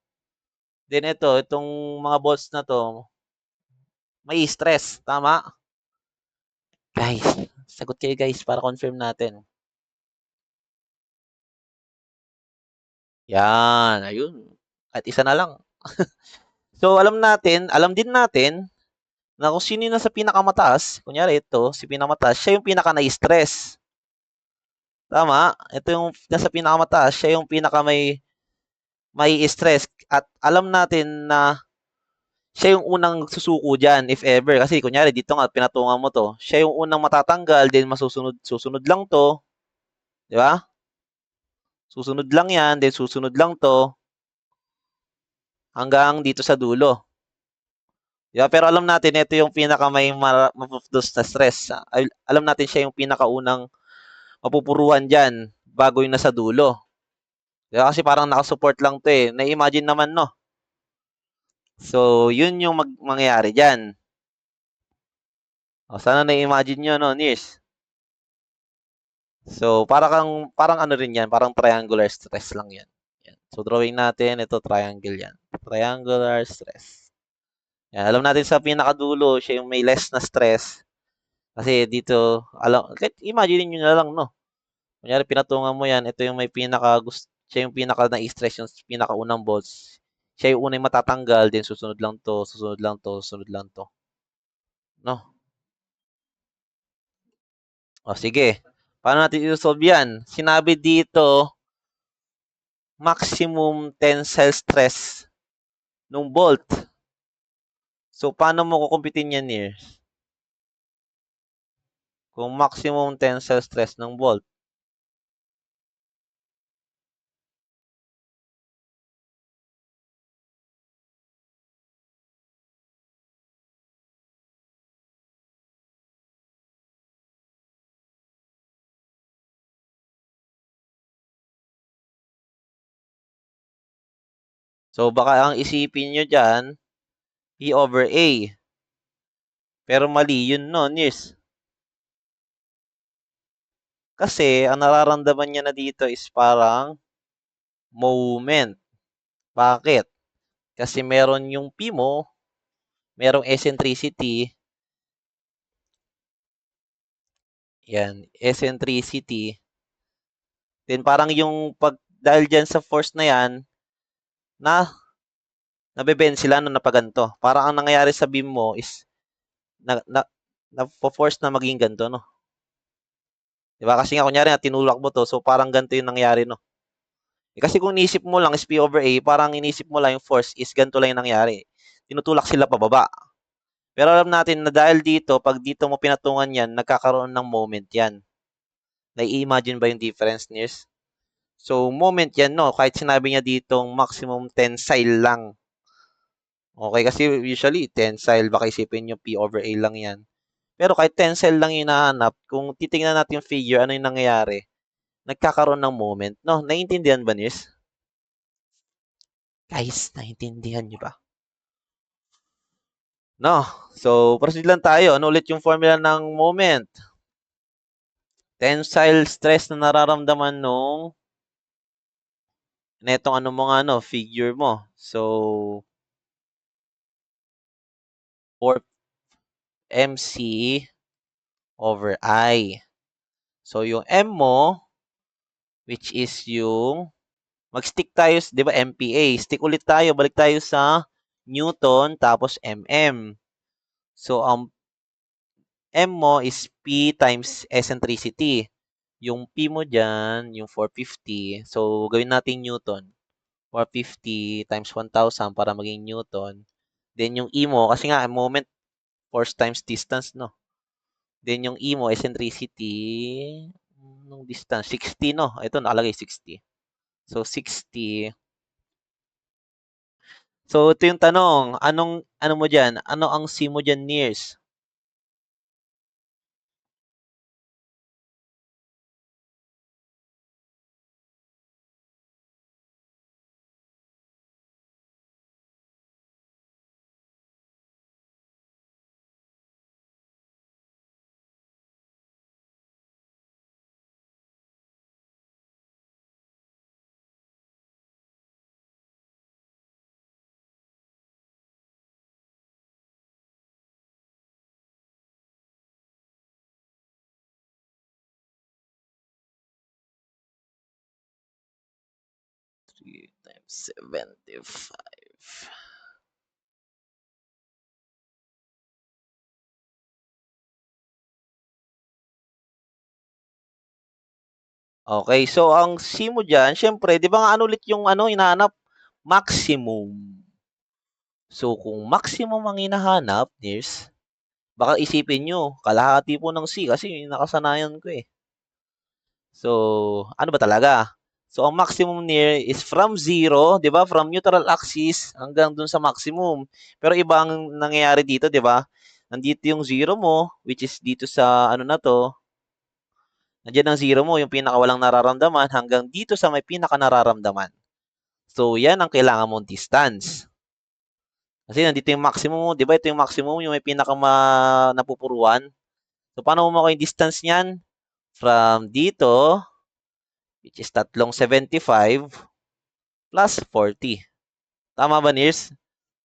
[SPEAKER 1] Then itong mga bolts na to, may stress. Tama? Guys, sagot kayo guys para confirm natin. Yan, ayun. At isa na lang. So, alam din natin na kung sino yung nasa pinakamataas, kunyari ito, si pinakamataas, siya yung pinaka na-stress. Tama? Ito yung nasa pinakamataas, siya yung pinaka may stress. At alam natin na siya yung unang susuko dyan, if ever. Kasi kunyari, dito nga, pinatungan mo to. Siya yung unang matatanggal, then susunod lang to. Di ba? Susunod lang yan, then susunod lang to, hanggang dito sa dulo. Di ba? Pero alam natin, ito yung pinaka may mapupdos na stress. Alam natin siya yung pinakaunang mapupuruhan dyan, bago yung nasa dulo. Di ba? Kasi parang nakasupport lang to eh. Na-imagine naman, no? So, yun yung mangyayari dyan. O, sana na-imagine nyo, no, Nirs? So, parang ano rin yan, parang triangular stress lang yan. Yan. So, drawing natin, ito triangle yan. Triangular stress. Yan. Alam natin sa pinakadulo, siya yung may less na stress. Kasi dito, imagine nyo na lang, no? Kunyari, pinatungan mo yan, ito yung may siya yung pinaka na-stress, yung pinakaunang bolts. Siya yung unang matatanggal, then susunod lang to, susunod lang to, susunod lang to. No? O, sige. Paano natin i-solve yan? Sinabi dito, maximum tensile stress nung bolt. So, paano mo kukumpitin yan, Nir? Kung maximum tensile stress ng bolt. So, baka ang isipin nyo dyan, E over A. Pero mali yun, no, Nirs? Kasi, ang nararamdaman niya na dito is parang moment. Bakit? Kasi meron yung P mo, merong eccentricity. Yan, eccentricity. Then parang yung dahil dyan sa force na yan, na nabebend sila no napaganto. Parang ang nangyayari sa beam mo is na-force na maging ganto, no? Diba? Kasi nga, kunyari, tinulak mo to, so parang ganito yung nangyari, no? Kasi kung inisip mo lang is P over A, parang inisip mo lang yung force is ganito lang yung nangyari. Tinutulak sila pababa. Pero alam natin na dahil dito, pag dito mo pinatungan yan, nagkakaroon ng moment yan. Nai-imagine ba yung difference, Niers? So, moment yan, no? Kahit sinabi niya ditong maximum tensile lang. Okay, kasi usually, tensile, baka isipin nyo P over A lang yan. Pero kahit tensile lang yung hinahanap, kung titingnan natin yung figure, ano yung nangyayari? Nagkakaroon ng moment, no? Naiintindihan ba, Niers? Guys, naiintindihan nyo ba? No? So, proceed lang tayo. Ano ulit yung formula ng moment? Tensile stress na nararamdaman nung netong ano mo nga, no? Figure mo. So, 4 MC over I. So, yung M mo, which is yung mag-stick tayo, di ba, MPA. Stick ulit tayo, balik tayo sa Newton, tapos MM. So, ang M mo is P times eccentricity. Yung P mo dyan, yung 450. So, gawin natin Newton. 450 times 1,000 para maging Newton. Then, yung E mo, kasi nga, moment, force times distance, no? Then, yung E mo, eccentricity, nung distance, 60, no? Ito, nakalagay 60. So, 60. So, ito yung tanong. Ano mo dyan? Ano ang C mo dyan, Nears? 3 times 75. Okay, so ang C mo diyan, siyempre 'di ba nga ano ulit yung ano hinahanap? Maximum. So kung maximum ang hinahanap, Nirs, baka isipin niyo kalahati po ng C kasi nakasanayan ko, eh. So, ano ba talaga? So ang maximum near is from 0, 'di ba? From neutral axis hanggang dun sa maximum. Pero iba ang nangyayari dito, 'di ba? Nandito yung 0 mo, which is dito sa ano na 'to. Nandiyan ang 0 mo, yung pinakawalang nararamdaman hanggang dito sa may pinakanararamdaman. So, yan ang kailangan mong distance. Kasi nandito yung maximum mo, 'di ba? Ito yung maximum, yung may napupuruan. So, paano mo makuha yung distance niyan? From dito, which is 375 plus 40. Tama ba, Nirs?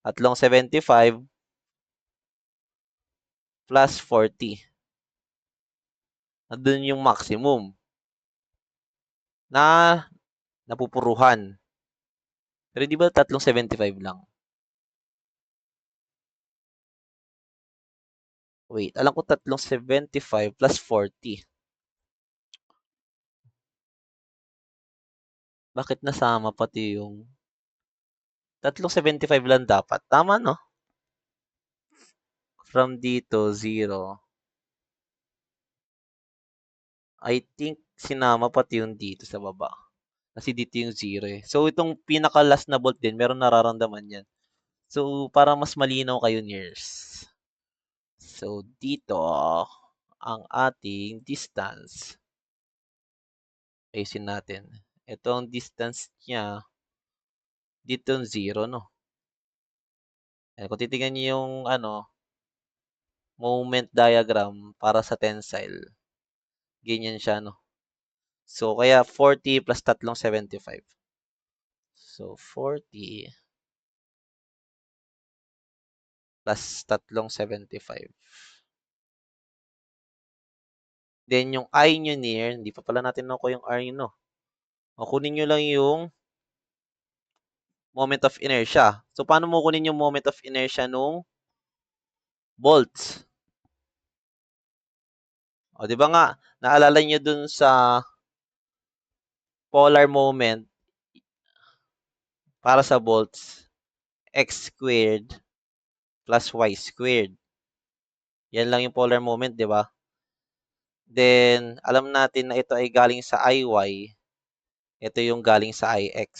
[SPEAKER 1] 375 plus 40. Nandun yung maximum na napupuruhan. Pero di ba 375 lang? Wait, alam ko 375 plus 40. Bakit nasama pati yung 375 lang dapat? Tama, no? From dito, 0. I think sinama pati yung dito sa baba. Kasi dito yung 0 eh. So, itong pinaka-last na bolt din, meron nararamdaman yan. So, para mas malinaw kayo, Nirs. So, dito, ang ating distance. Ayusin natin. Ito ang distance niya. Dito yung 0, no? Ayan, kung titingnan niyo yung ano, moment diagram para sa tensile. Ganyan siya, no? So, kaya 40 plus 375. So, 40 plus 375. Then, yung I nyo near, hindi pa pala natin nakuha yung R nyo, no? O, kunin nyo lang yung moment of inertia. So, paano mo kunin yung moment of inertia nung volts? O, di ba nga, naalala nyo dun sa polar moment para sa volts, x squared plus y squared. Yan lang yung polar moment, di ba? Then, alam natin na ito ay galing sa IY. Ito yung galing sa IX.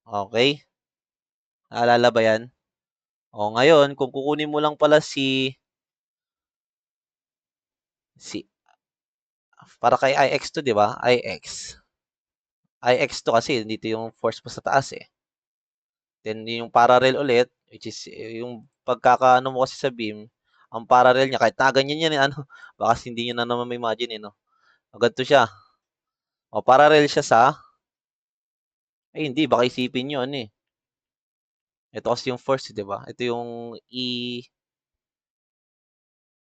[SPEAKER 1] Okay? Naalala ba yan? O, ngayon, kung kukunin mo lang pala si para kay IX to, di ba? IX. IX to kasi, dito yung force mo sa taas eh. Then, yung parallel ulit, which is yung pagkakaano mo kasi sa beam, ang parallel niya, kahit na ganyan yan, ano, baka hindi nyo na naman ma-imagine, eh, no? O, ganito siya. O, parallel siya sa, hindi, baka isipin nyo, ano eh. Ito kasi yung force, di ba? Ito yung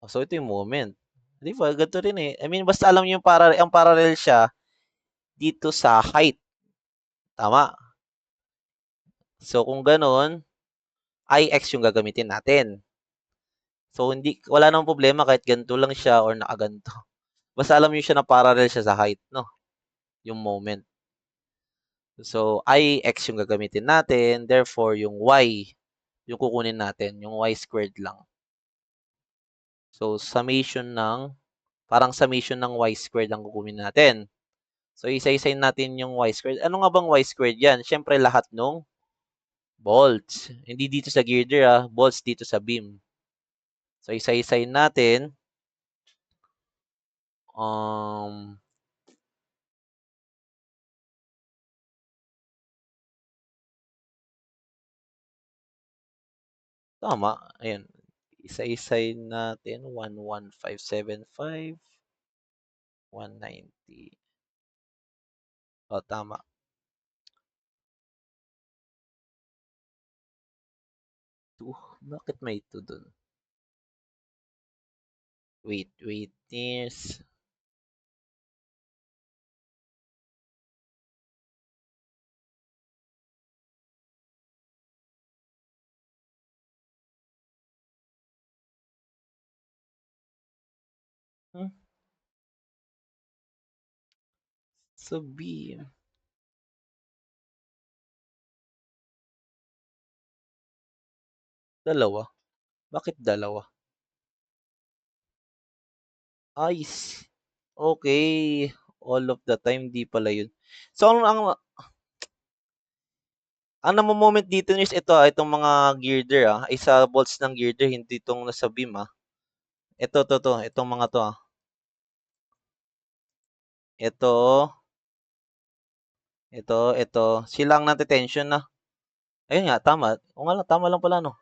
[SPEAKER 1] so, ito yung moment. Di ba? Ganito rin eh. I mean, basta alam nyo yung ang parallel siya dito sa height. Tama. So, kung ganun, IX yung gagamitin natin. So, wala namang problema kahit ganito lang siya or nakaganto. Basta alam nyo siya na parallel siya sa height, no? Yung moment. So, IX yung gagamitin natin. Therefore, yung Y, yung kukunin natin. Yung Y squared lang. So, parang summation ng Y squared ang kukunin natin. So, isa-isayin natin yung Y squared. Ano nga bang Y squared yan? Siyempre, lahat ng bolts. Hindi dito sa girder, bolts dito sa beam. So, isa-isayin natin. Tama. Ayan. Isa-isayin natin. 11575. 190. O, tama. Bakit may 2 dun? Wait. Yes. Hmm? Sa B. Dalawa. Bakit dalawa? Ice. Okay. All of the time, di pala yun. So, ang namo-moment dito is ito, itong mga girder, ay sa bolts ng girder, hindi itong nasa beam, Ito, itong mga to, Ito. Silang nati-tension na. Ayun nga, tama. O nga lang, tama lang pala, no?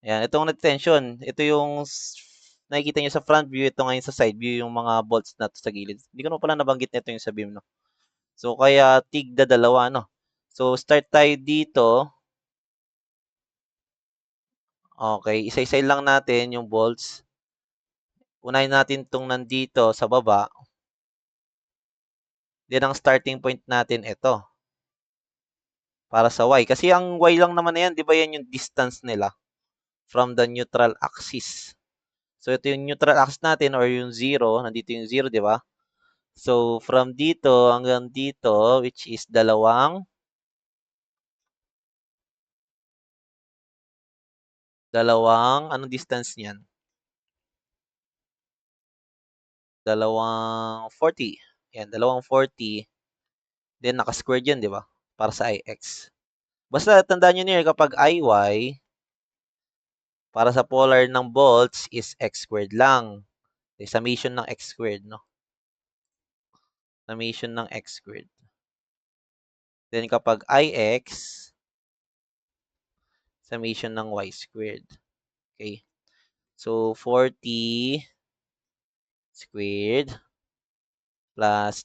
[SPEAKER 1] Ayan, itong nati-tension. Ito yung nakikita nyo sa front view, ito ngayon sa side view, yung mga bolts na to sa gilid. Hindi ko na pala nabanggit nito yung sa beam, no? So, kaya tigda dalawa, no? So, start tayo dito. Okay, isa-isa lang natin yung bolts. Unahin natin itong nandito sa baba. Then, ang starting point natin, ito. Para sa Y. Kasi ang Y lang naman na yan, di ba yan yung distance nila from the neutral axis. So, ito yung neutral axis natin or yung 0. Nandito yung 0, di ba? So, from dito hanggang dito, which is anong distance niyan? Dalawang 40. Yan, dalawang 40. Then, naka-squared yan, di ba? Para sa IX. Basta, tandaan nyo niyo kapag IY, para sa polar ng volts is x squared lang. Summation ng x squared, no? Summation ng x squared. Then, kapag IX, summation ng y squared. Okay. So, 40 squared plus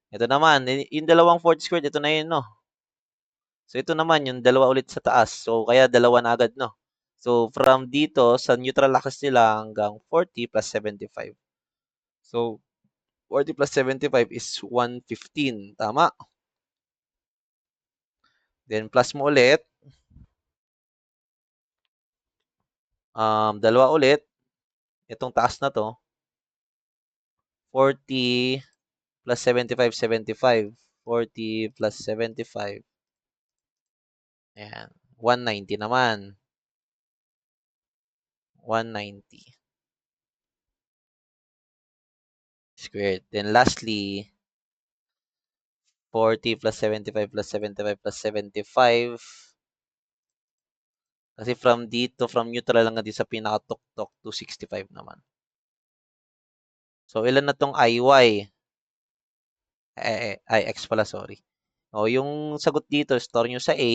[SPEAKER 1] ito naman, yung dalawang 40 squared, ito na yun, no? So, ito naman, yung dalawa ulit sa taas. So, kaya dalawa na agad, no? So, from dito, sa neutral axis nila hanggang 40 plus 75. So, 40 plus 75 is 115. Tama? Then, plus mo ulit. Dalawa ulit. Itong taas na to. 40 plus 75, 75. 40 plus 75. Ayan. 190 naman. 190 squared. Then lastly, 40 plus 75 plus 75 plus 75. Kasi from dito, from neutral lang dito sa pinaka-tuktok, 265 naman. So, ilan na tong IY? IX pala, sorry. O, yung sagot dito, store nyo sa A.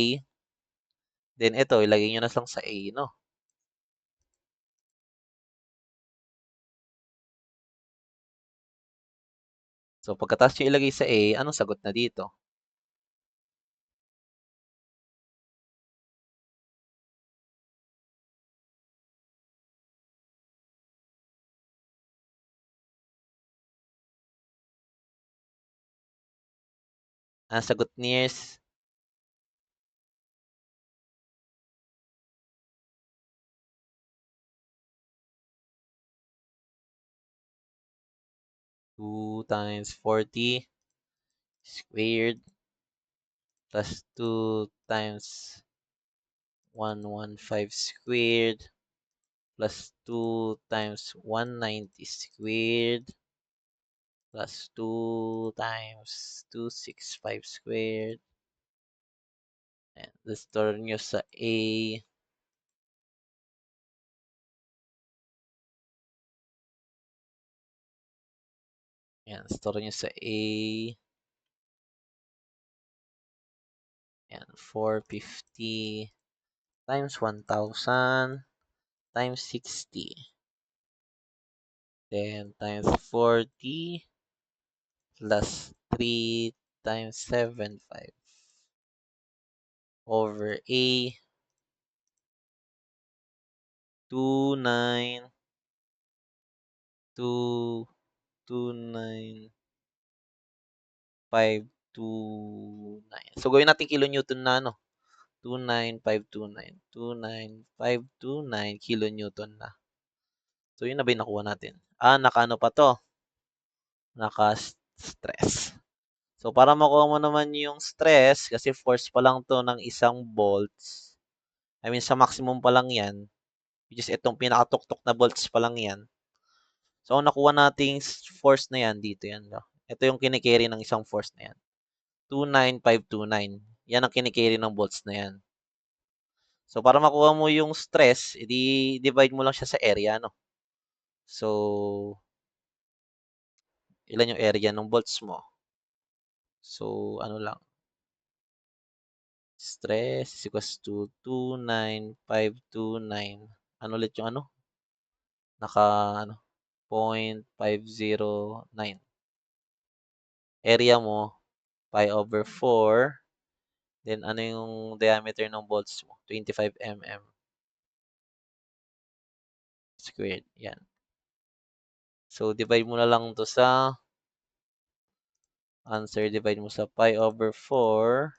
[SPEAKER 1] Then, ito, ilagay nyo na lang sa A, no? So, pagkatapos nyo ilagay sa A, anong sagot na dito? Ang sagot nears 2 times 40 squared plus 2 times 115 squared plus 2 times 190 squared plus 2 times 265 squared. And store nyo sa A. Yan, store nyo sa A. Yan, 450 times 1,000 times 60. Then times 40 plus 3 times 75 over A 29 2 29529. So gawin natin kilonewton na 29529 29529 kilonewton na. So, yun na ba yung nakuha natin? Naka-ano pa to? Naka-stress. So, para makuha mo naman yung stress, kasi force pa lang to ng isang volts. I mean, sa maximum pa lang yan. Which is itong pinakatuktok na volts pa lang yan. So, ang nakuha nating force na yan, dito yan. Ito yung kinikerry ng isang force na yan. 29529. Yan ang kinikerry ng volts na yan. So, para makuha mo yung stress, i-divide mo lang siya sa area, no? So, ilan yung area ng volts mo? So, ano lang. Stress is equals to 29529. Ano ulit yung ano? Naka, 0.509. Area mo, pi over 4. Then, ano yung diameter ng volts mo? 25 mm squared. Yan. So, divide mo na lang to sa answer. Divide mo sa pi over 4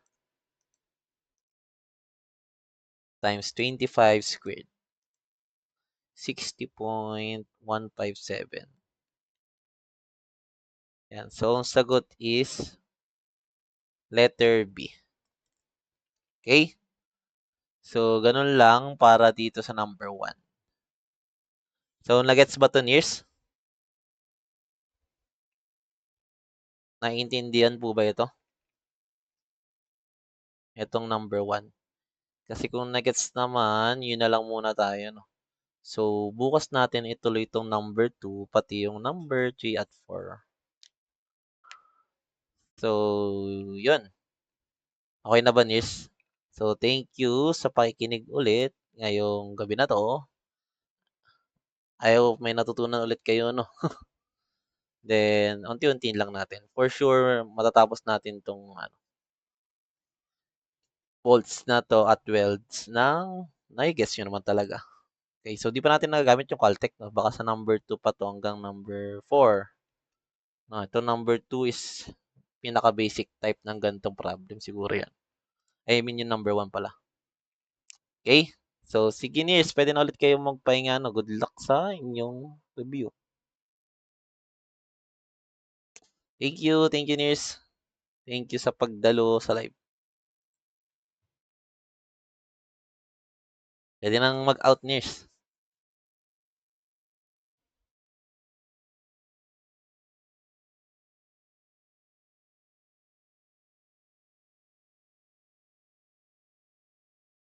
[SPEAKER 1] times 25 squared. 60.157. Yan. So, ang sagot is letter B. Okay? So, ganun lang para dito sa number 1. So, nagets ba to, Niers? Naiintindihan po ba ito? Itong number 1. Kasi kung nagets naman, yun na lang muna tayo, no? So, bukas natin ituloy itong number 2, pati yung number 3 at 4. So, yun. Okay na ba, Niers? So, thank you sa pakikinig ulit ngayong gabi na to. I hope may natutunan ulit kayo, no? Then, unti-unti lang natin. For sure, matatapos natin tong volts na to at welds ng, nai-guess nyo naman talaga. Okay, so di pa natin nagagamit yung Caltech, no? Baka sa number 2 pa to hanggang number 4. No, ito number 2 is pinaka-basic type ng ganitong problem siguro yan. I mean yung number 1 pala. Okay? So, sige Niers, pwede na ulit kayo magpahinga. No? Good luck sa inyong review. Thank you Niers. Thank you sa pagdalo sa live. Pwede nang mag-out Niers.